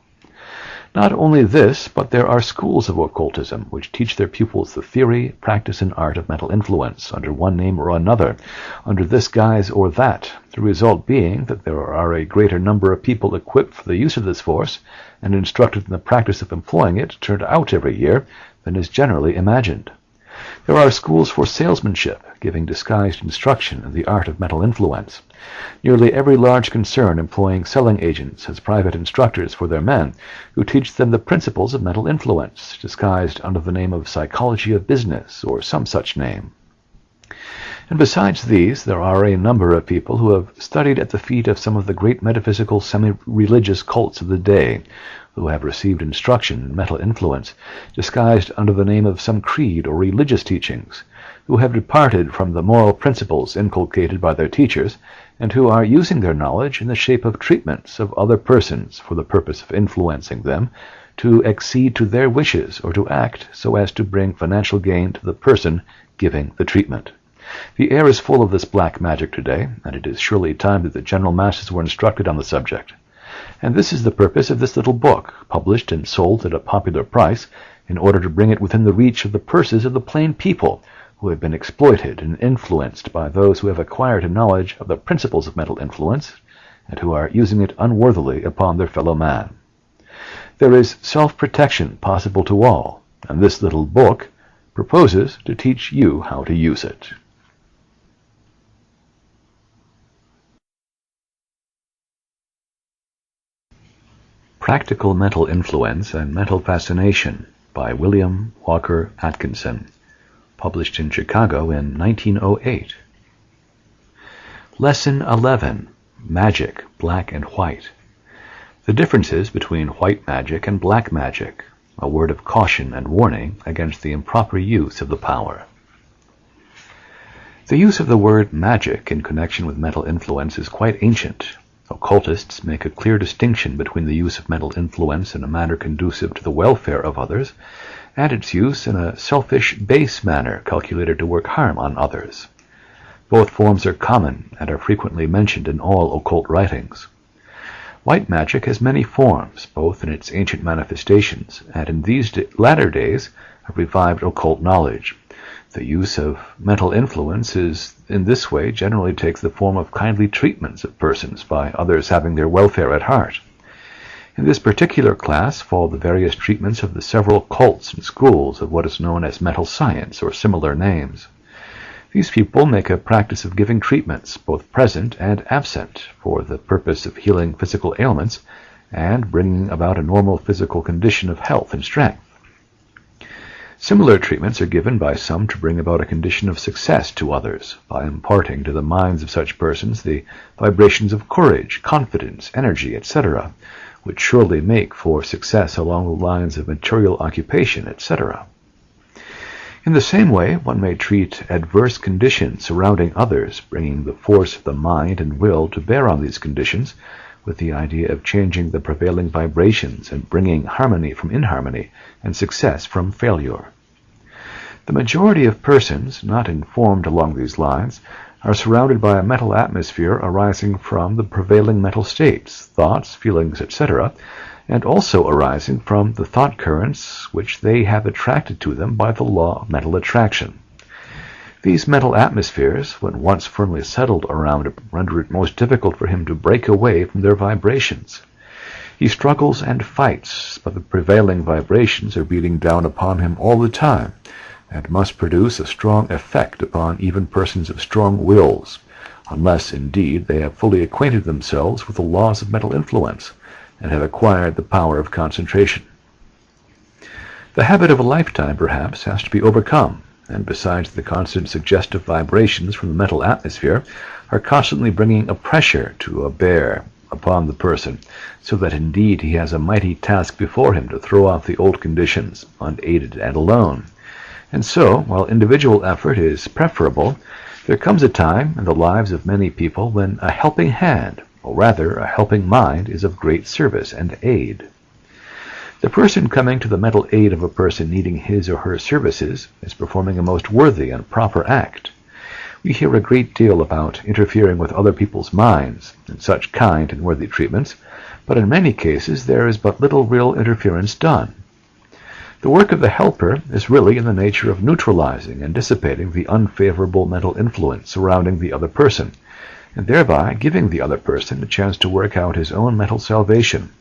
[SPEAKER 1] Not only this, but there are schools of occultism which teach their pupils the theory, practice, and art of mental influence under one name or another, under this guise or that, the result being that there are a greater number of people equipped for the use of this force and instructed in the practice of employing it turned out every year than is generally imagined. There are schools for salesmanship, giving disguised instruction in the art of mental influence. Nearly every large concern employing selling agents has private instructors for their men who teach them the principles of mental influence, disguised under the name of psychology of business or some such name. And besides these, there are a number of people who have studied at the feet of some of the great metaphysical semi-religious cults of the day, who have received instruction in mental influence, disguised under the name of some creed or religious teachings, who have departed from the moral principles inculcated by their teachers, and who are using their knowledge in the shape of treatments of other persons for the purpose of influencing them to accede to their wishes or to act so as to bring financial gain to the person giving the treatment. The air is full of this black magic today, and it is surely time that the general masses were instructed on the subject. And this is the purpose of this little book, published and sold at a popular price, in order to bring it within the reach of the purses of the plain people, who have been exploited and influenced by those who have acquired a knowledge of the principles of mental influence, and who are using it unworthily upon their fellow man. There is self-protection possible to all, and this little book proposes to teach you how to use it. Practical Mental Influence and Mental Fascination by William Walker Atkinson, published in Chicago in 1908. Lesson 11. Magic, Black and White. The differences between white magic and black magic, a word of caution and warning against the improper use of the power. The use of the word magic in connection with mental influence is quite ancient. Occultists make a clear distinction between the use of mental influence in a manner conducive to the welfare of others, and its use in a selfish, base manner calculated to work harm on others. Both forms are common and are frequently mentioned in all occult writings. White magic has many forms, both in its ancient manifestations and in these latter days of revived occult knowledge. The use of mental influence in this way generally takes the form of kindly treatments of persons by others having their welfare at heart. In this particular class fall the various treatments of the several cults and schools of what is known as mental science or similar names. These people make a practice of giving treatments, both present and absent, for the purpose of healing physical ailments and bringing about a normal physical condition of health and strength. Similar treatments are given by some to bring about a condition of success to others, by imparting to the minds of such persons the vibrations of courage, confidence, energy, etc., which surely make for success along the lines of material occupation, etc. In the same way, one may treat adverse conditions surrounding others, bringing the force of the mind and will to bear on these conditions, with the idea of changing the prevailing vibrations and bringing harmony from inharmony and success from failure. The majority of persons not informed along these lines are surrounded by a mental atmosphere arising from the prevailing mental states, thoughts, feelings, etc., and also arising from the thought currents which they have attracted to them by the law of mental attraction. These mental atmospheres, when once firmly settled around him, render it most difficult for him to break away from their vibrations. He struggles and fights, but the prevailing vibrations are beating down upon him all the time, and must produce a strong effect upon even persons of strong wills, unless, indeed, they have fully acquainted themselves with the laws of mental influence, and have acquired the power of concentration. The habit of a lifetime, perhaps, has to be overcome, and besides the constant suggestive vibrations from the mental atmosphere, are constantly bringing a pressure to bear upon the person, so that indeed he has a mighty task before him to throw off the old conditions, unaided and alone. And so, while individual effort is preferable, there comes a time in the lives of many people when a helping hand, or rather a helping mind, is of great service and aid. The person coming to the mental aid of a person needing his or her services is performing a most worthy and proper act. We hear a great deal about interfering with other people's minds and such kind and worthy treatments, but in many cases there is but little real interference done. The work of the helper is really in the nature of neutralizing and dissipating the unfavorable mental influence surrounding the other person, and thereby giving the other person a chance to work out his own mental salvation.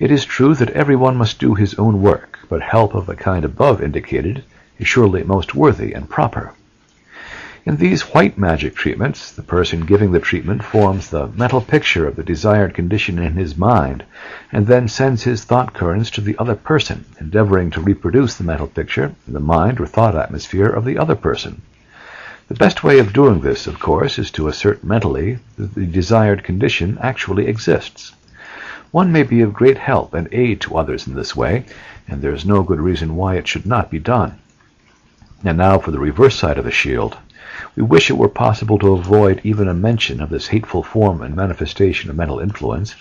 [SPEAKER 1] It is true that everyone must do his own work, but help of the kind above indicated is surely most worthy and proper. In these white magic treatments, the person giving the treatment forms the mental picture of the desired condition in his mind, and then sends his thought currents to the other person, endeavoring to reproduce the mental picture in the mind or thought atmosphere of the other person. The best way of doing this, of course, is to assert mentally that the desired condition actually exists. One may be of great help and aid to others in this way, and there is no good reason why it should not be done. And now for the reverse side of the shield. We wish it were possible to avoid even a mention of this hateful form and manifestation of mental influence,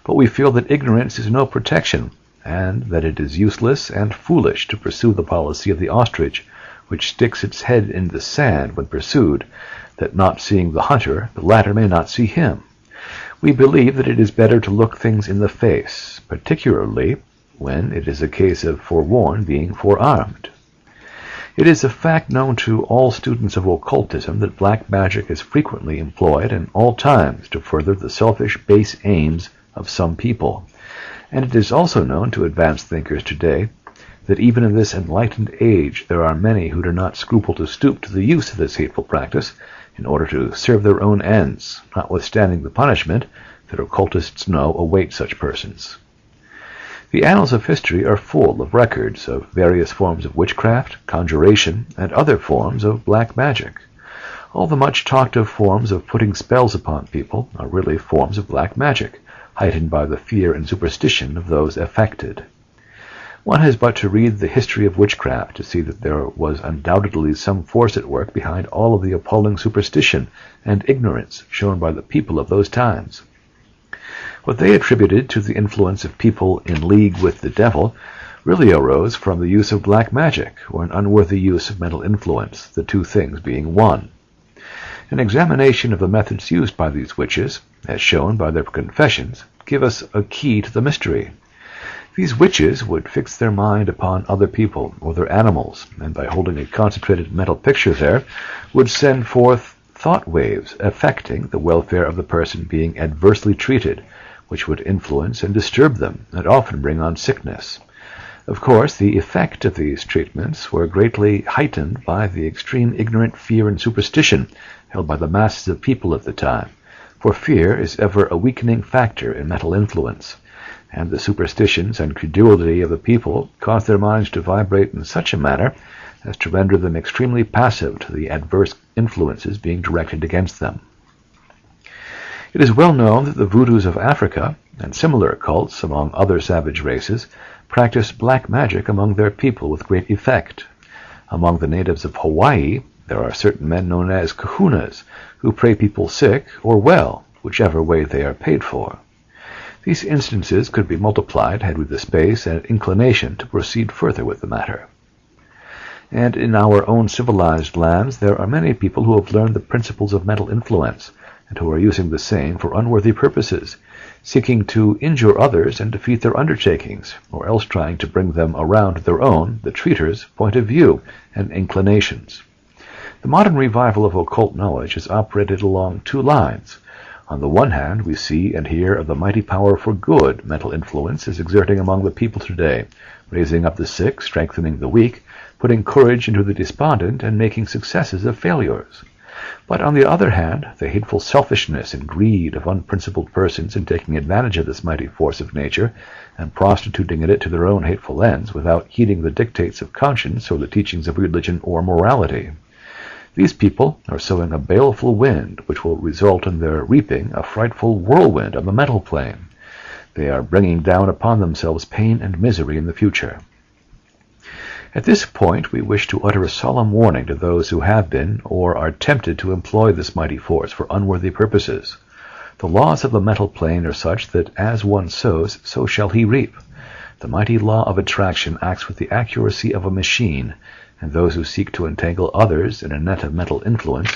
[SPEAKER 1] but we feel that ignorance is no protection, and that it is useless and foolish to pursue the policy of the ostrich, which sticks its head in the sand when pursued, that not seeing the hunter, the latter may not see him. We believe that it is better to look things in the face, particularly when it is a case of forewarned being forearmed. It is a fact known to all students of occultism that black magic is frequently employed in all times to further the selfish, base aims of some people. And it is also known to advanced thinkers today that even in this enlightened age there are many who do not scruple to stoop to the use of this hateful practice in order to serve their own ends, notwithstanding the punishment that occultists know awaits such persons. The annals of history are full of records of various forms of witchcraft, conjuration, and other forms of black magic. All the much talked of forms of putting spells upon people are really forms of black magic, heightened by the fear and superstition of those affected. One has but to read the history of witchcraft to see that there was undoubtedly some force at work behind all of the appalling superstition and ignorance shown by the people of those times. What they attributed to the influence of people in league with the devil really arose from the use of black magic, or an unworthy use of mental influence, the two things being one. An examination of the methods used by these witches, as shown by their confessions, give us a key to the mystery. These witches would fix their mind upon other people or their animals, and by holding a concentrated mental picture there, would send forth thought waves affecting the welfare of the person being adversely treated, which would influence and disturb them, and often bring on sickness. Of course, the effect of these treatments were greatly heightened by the extreme ignorant fear and superstition held by the masses of people at the time, for fear is ever a weakening factor in mental influence, and the superstitions and credulity of the people caused their minds to vibrate in such a manner as to render them extremely passive to the adverse influences being directed against them. It is well known that the voodoos of Africa, and similar cults among other savage races, practice black magic among their people with great effect. Among the natives of Hawaii, there are certain men known as kahunas, who pray people sick or well, whichever way they are paid for. These instances could be multiplied had we the space and inclination to proceed further with the matter. And in our own civilized lands there are many people who have learned the principles of mental influence, and who are using the same for unworthy purposes, seeking to injure others and defeat their undertakings, or else trying to bring them around to their own, the treaters' point of view and inclinations. The modern revival of occult knowledge has operated along two lines. On the one hand, we see and hear of the mighty power for good mental influence is exerting among the people today, raising up the sick, strengthening the weak, putting courage into the despondent, and making successes of failures. But on the other hand, the hateful selfishness and greed of unprincipled persons in taking advantage of this mighty force of nature and prostituting it to their own hateful ends without heeding the dictates of conscience or the teachings of religion or morality. These people are sowing a baleful wind which will result in their reaping a frightful whirlwind on the mental plane. They are bringing down upon themselves pain and misery in the future. At this point, we wish to utter a solemn warning to those who have been or are tempted to employ this mighty force for unworthy purposes. The laws of the mental plane are such that as one sows, so shall he reap. The mighty law of attraction acts with the accuracy of a machine, and those who seek to entangle others in a net of mental influence,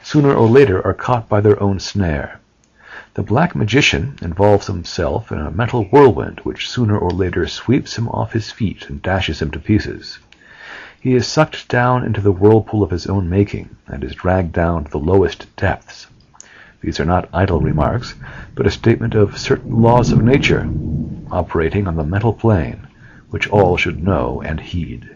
[SPEAKER 1] sooner or later are caught by their own snare. The black magician involves himself in a mental whirlwind which sooner or later sweeps him off his feet and dashes him to pieces. He is sucked down into the whirlpool of his own making, and is dragged down to the lowest depths. These are not idle remarks, but a statement of certain laws of nature, operating on the mental plane, which all should know and heed.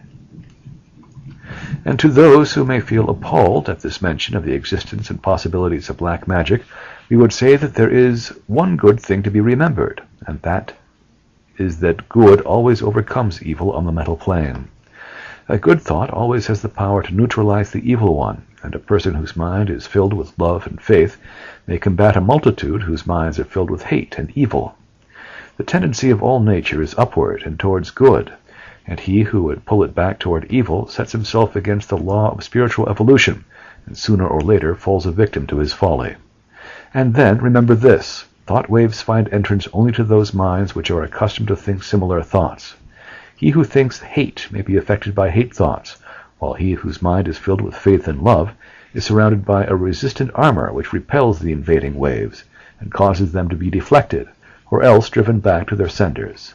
[SPEAKER 1] And to those who may feel appalled at this mention of the existence and possibilities of black magic, we would say that there is one good thing to be remembered, and that is that good always overcomes evil on the mental plane. A good thought always has the power to neutralize the evil one, and a person whose mind is filled with love and faith may combat a multitude whose minds are filled with hate and evil. The tendency of all nature is upward and towards good, and he who would pull it back toward evil sets himself against the law of spiritual evolution, and sooner or later falls a victim to his folly. And then, remember this, thought waves find entrance only to those minds which are accustomed to think similar thoughts. He who thinks hate may be affected by hate thoughts, while he whose mind is filled with faith and love is surrounded by a resistant armor which repels the invading waves, and causes them to be deflected, or else driven back to their senders.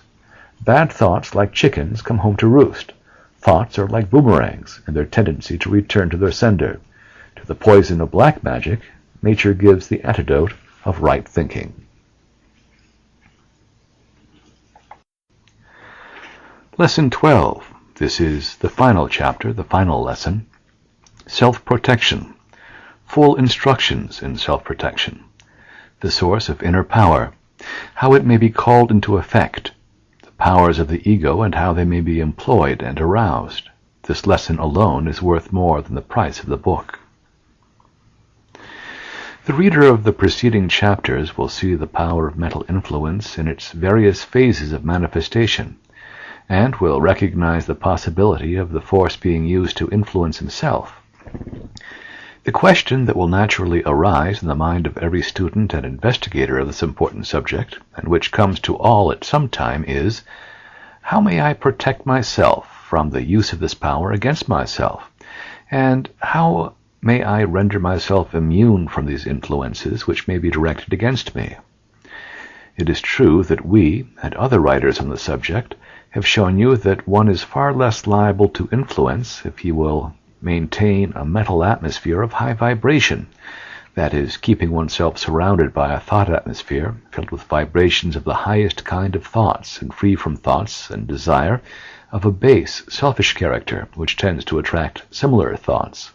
[SPEAKER 1] Bad thoughts, like chickens, come home to roost. Thoughts are like boomerangs in their tendency to return to their sender. To the poison of black magic, nature gives the antidote of right thinking. Lesson 12. This is the final chapter, the final lesson. Self-protection. Full instructions in self-protection. The source of inner power. How it may be called into effect. The powers of the ego and how they may be employed and aroused. This lesson alone is worth more than the price of the book. The reader of the preceding chapters will see the power of mental influence in its various phases of manifestation, and will recognize the possibility of the force being used to influence himself. The question that will naturally arise in the mind of every student and investigator of this important subject, and which comes to all at some time, is, how may I protect myself from the use of this power against myself? And how may I render myself immune from these influences which may be directed against me? It is true that we, and other writers on the subject, have shown you that one is far less liable to influence if he will maintain a mental atmosphere of high vibration, that is, keeping oneself surrounded by a thought atmosphere filled with vibrations of the highest kind of thoughts and free from thoughts and desire of a base, selfish character which tends to attract similar thoughts.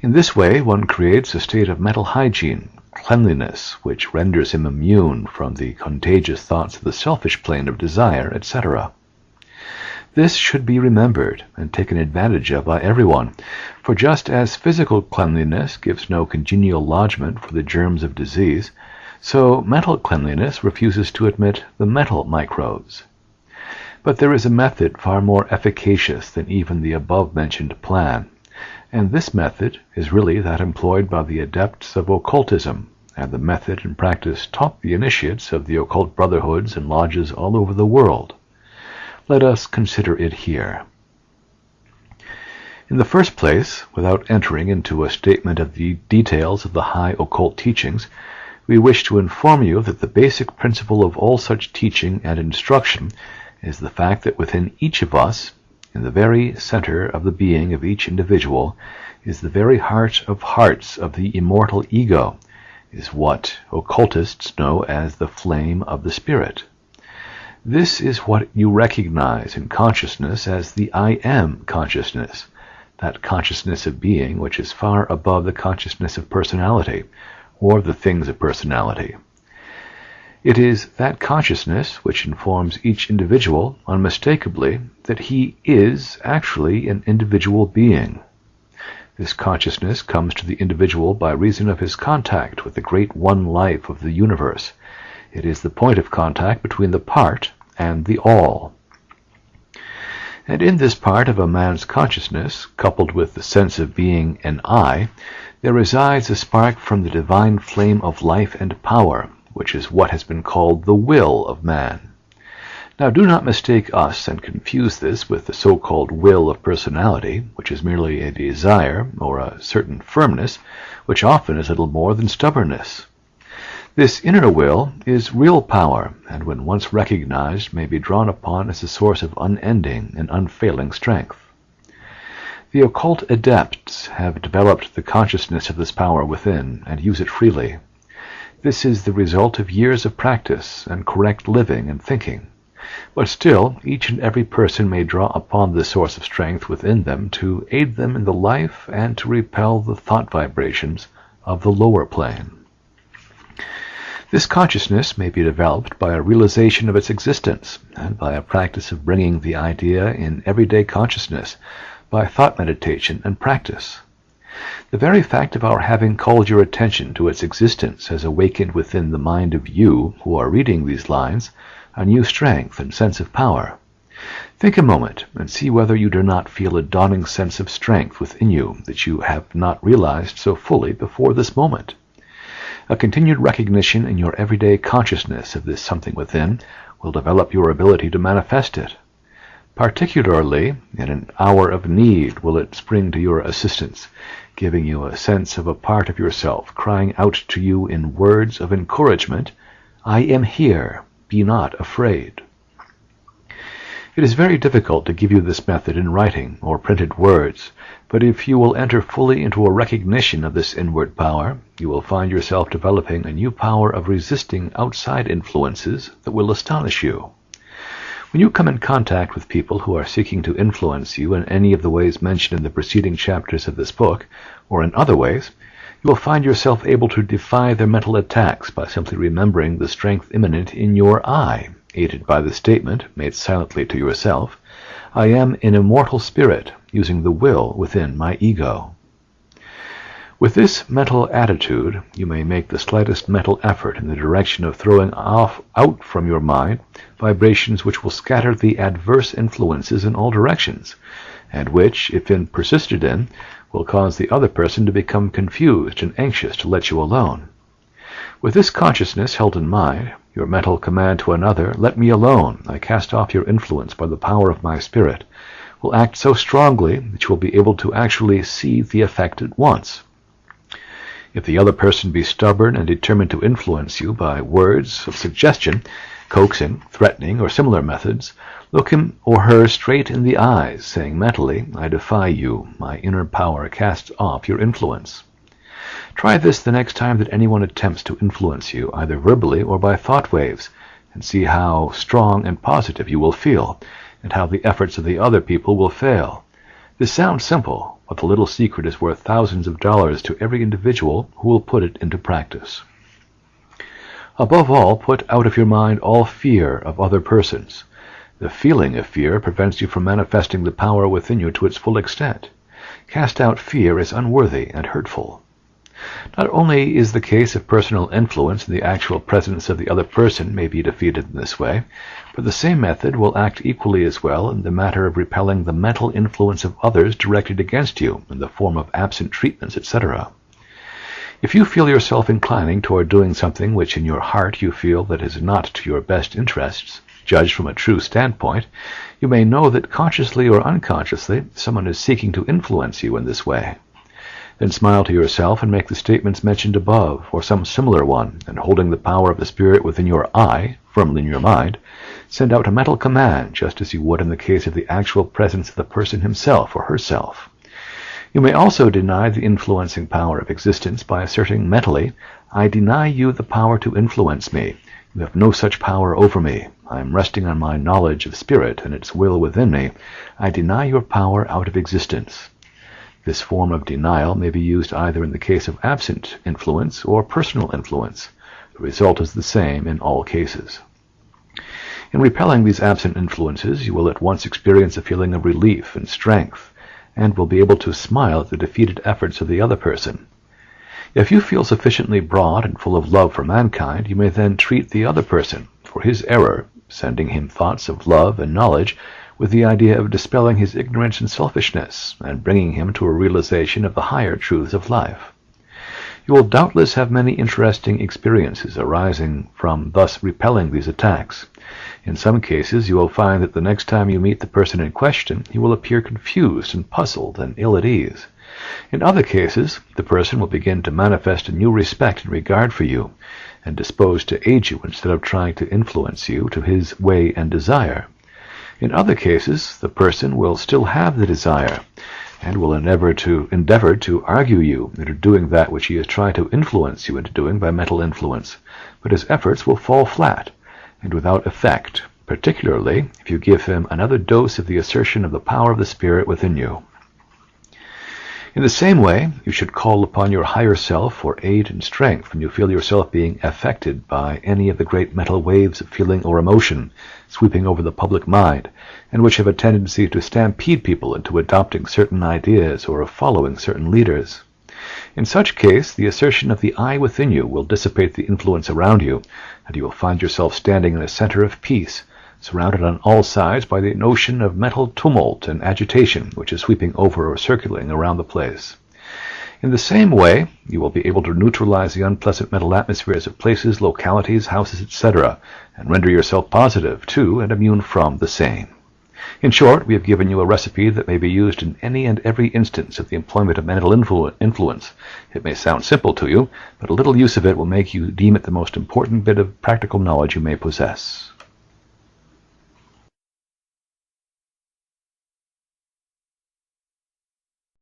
[SPEAKER 1] In this way, one creates a state of mental hygiene, cleanliness, which renders him immune from the contagious thoughts of the selfish plane of desire, etc. This should be remembered and taken advantage of by everyone, for just as physical cleanliness gives no congenial lodgment for the germs of disease, so mental cleanliness refuses to admit the mental microbes. But there is a method far more efficacious than even the above-mentioned plan, and this method is really that employed by the adepts of occultism, and the method and practice taught the initiates of the occult brotherhoods and lodges all over the world. Let us consider it here. In the first place, without entering into a statement of the details of the high occult teachings, we wish to inform you that the basic principle of all such teaching and instruction is the fact that within each of us, in the very center of the being of each individual, is the very heart of hearts of the immortal ego, is what occultists know as the flame of the spirit. This is what you recognize in consciousness as the I am consciousness, that consciousness of being which is far above the consciousness of personality, or the things of personality. It is that consciousness which informs each individual unmistakably that he is actually an individual being. This consciousness comes to the individual by reason of his contact with the great one life of the universe. It is the point of contact between the part and the all. And in this part of a man's consciousness, coupled with the sense of being an I, there resides a spark from the divine flame of life and power, which is what has been called the will of man. Now, do not mistake us and confuse this with the so-called will of personality, which is merely a desire or a certain firmness, which often is little more than stubbornness. This inner will is real power, and when once recognized, may be drawn upon as a source of unending and unfailing strength. The occult adepts have developed the consciousness of this power within and use it freely. This is the result of years of practice and correct living and thinking. But still, each and every person may draw upon this source of strength within them to aid them in the life and to repel the thought vibrations of the lower plane. This consciousness may be developed by a realization of its existence and by a practice of bringing the idea in everyday consciousness by thought meditation and practice. The very fact of our having called your attention to its existence has awakened within the mind of you who are reading these lines a new strength and sense of power. Think a moment and see whether you do not feel a dawning sense of strength within you that you have not realized so fully before this moment. A continued recognition in your everyday consciousness of this something within will develop your ability to manifest it. Particularly in an hour of need will it spring to your assistance, giving you a sense of a part of yourself crying out to you in words of encouragement, "I am here, be not afraid." It is very difficult to give you this method in writing or printed words, but if you will enter fully into a recognition of this inward power, you will find yourself developing a new power of resisting outside influences that will astonish you. When you come in contact with people who are seeking to influence you in any of the ways mentioned in the preceding chapters of this book, or in other ways, you will find yourself able to defy their mental attacks by simply remembering the strength immanent in your I, aided by the statement, made silently to yourself, "I am an immortal spirit, using the will within my ego." With this mental attitude, you may make the slightest mental effort in the direction of throwing out from your mind vibrations which will scatter the adverse influences in all directions, and which, if persisted in, will cause the other person to become confused and anxious to let you alone. With this consciousness held in mind, your mental command to another, "Let me alone, I cast off your influence by the power of my spirit," will act so strongly that you will be able to actually see the effect at once. If the other person be stubborn and determined to influence you by words of suggestion, coaxing, threatening, or similar methods, look him or her straight in the eyes, saying mentally, "I defy you, my inner power casts off your influence." Try this the next time that anyone attempts to influence you, either verbally or by thought waves, and see how strong and positive you will feel, and how the efforts of the other people will fail. This sounds simple, but the little secret is worth thousands of dollars to every individual who will put it into practice. Above all, put out of your mind all fear of other persons. The feeling of fear prevents you from manifesting the power within you to its full extent. Cast out fear as unworthy and hurtful. Not only is the case of personal influence in the actual presence of the other person may be defeated in this way, but the same method will act equally as well in the matter of repelling the mental influence of others directed against you in the form of absent treatments, etc. If you feel yourself inclining toward doing something which in your heart you feel that is not to your best interests, judged from a true standpoint, you may know that consciously or unconsciously someone is seeking to influence you in this way. Then smile to yourself and make the statements mentioned above, or some similar one, and holding the power of the Spirit within your I, firmly in your mind, send out a mental command, just as you would in the case of the actual presence of the person himself or herself. You may also deny the influencing power of existence by asserting mentally, "I deny you the power to influence me. You have no such power over me. I am resting on my knowledge of Spirit and its will within me. I deny your power out of existence." This form of denial may be used either in the case of absent influence or personal influence. The result is the same in all cases. In repelling these absent influences, you will at once experience a feeling of relief and strength, and will be able to smile at the defeated efforts of the other person. If you feel sufficiently broad and full of love for mankind, you may then treat the other person for his error, sending him thoughts of love and knowledge, with the idea of dispelling his ignorance and selfishness, and bringing him to a realization of the higher truths of life. You will doubtless have many interesting experiences arising from thus repelling these attacks. In some cases, you will find that the next time you meet the person in question, he will appear confused and puzzled and ill at ease. In other cases, the person will begin to manifest a new respect and regard for you, and disposed to aid you instead of trying to influence you to his way and desire. In other cases, the person will still have the desire, and will endeavor to argue you into doing that which he has tried to influence you into doing by mental influence, but his efforts will fall flat and without effect, particularly if you give him another dose of the assertion of the power of the Spirit within you. In the same way, you should call upon your higher self for aid and strength when you feel yourself being affected by any of the great mental waves of feeling or emotion sweeping over the public mind, and which have a tendency to stampede people into adopting certain ideas or of following certain leaders. In such case, the assertion of the I within you will dissipate the influence around you, and you will find yourself standing in a center of peace, surrounded on all sides by the notion of mental tumult and agitation which is sweeping over or circulating around the place. In the same way, you will be able to neutralize the unpleasant mental atmospheres of places, localities, houses, etc., and render yourself positive to and immune from the same. In short, we have given you a recipe that may be used in any and every instance of the employment of mental influence. It may sound simple to you, but a little use of it will make you deem it the most important bit of practical knowledge you may possess.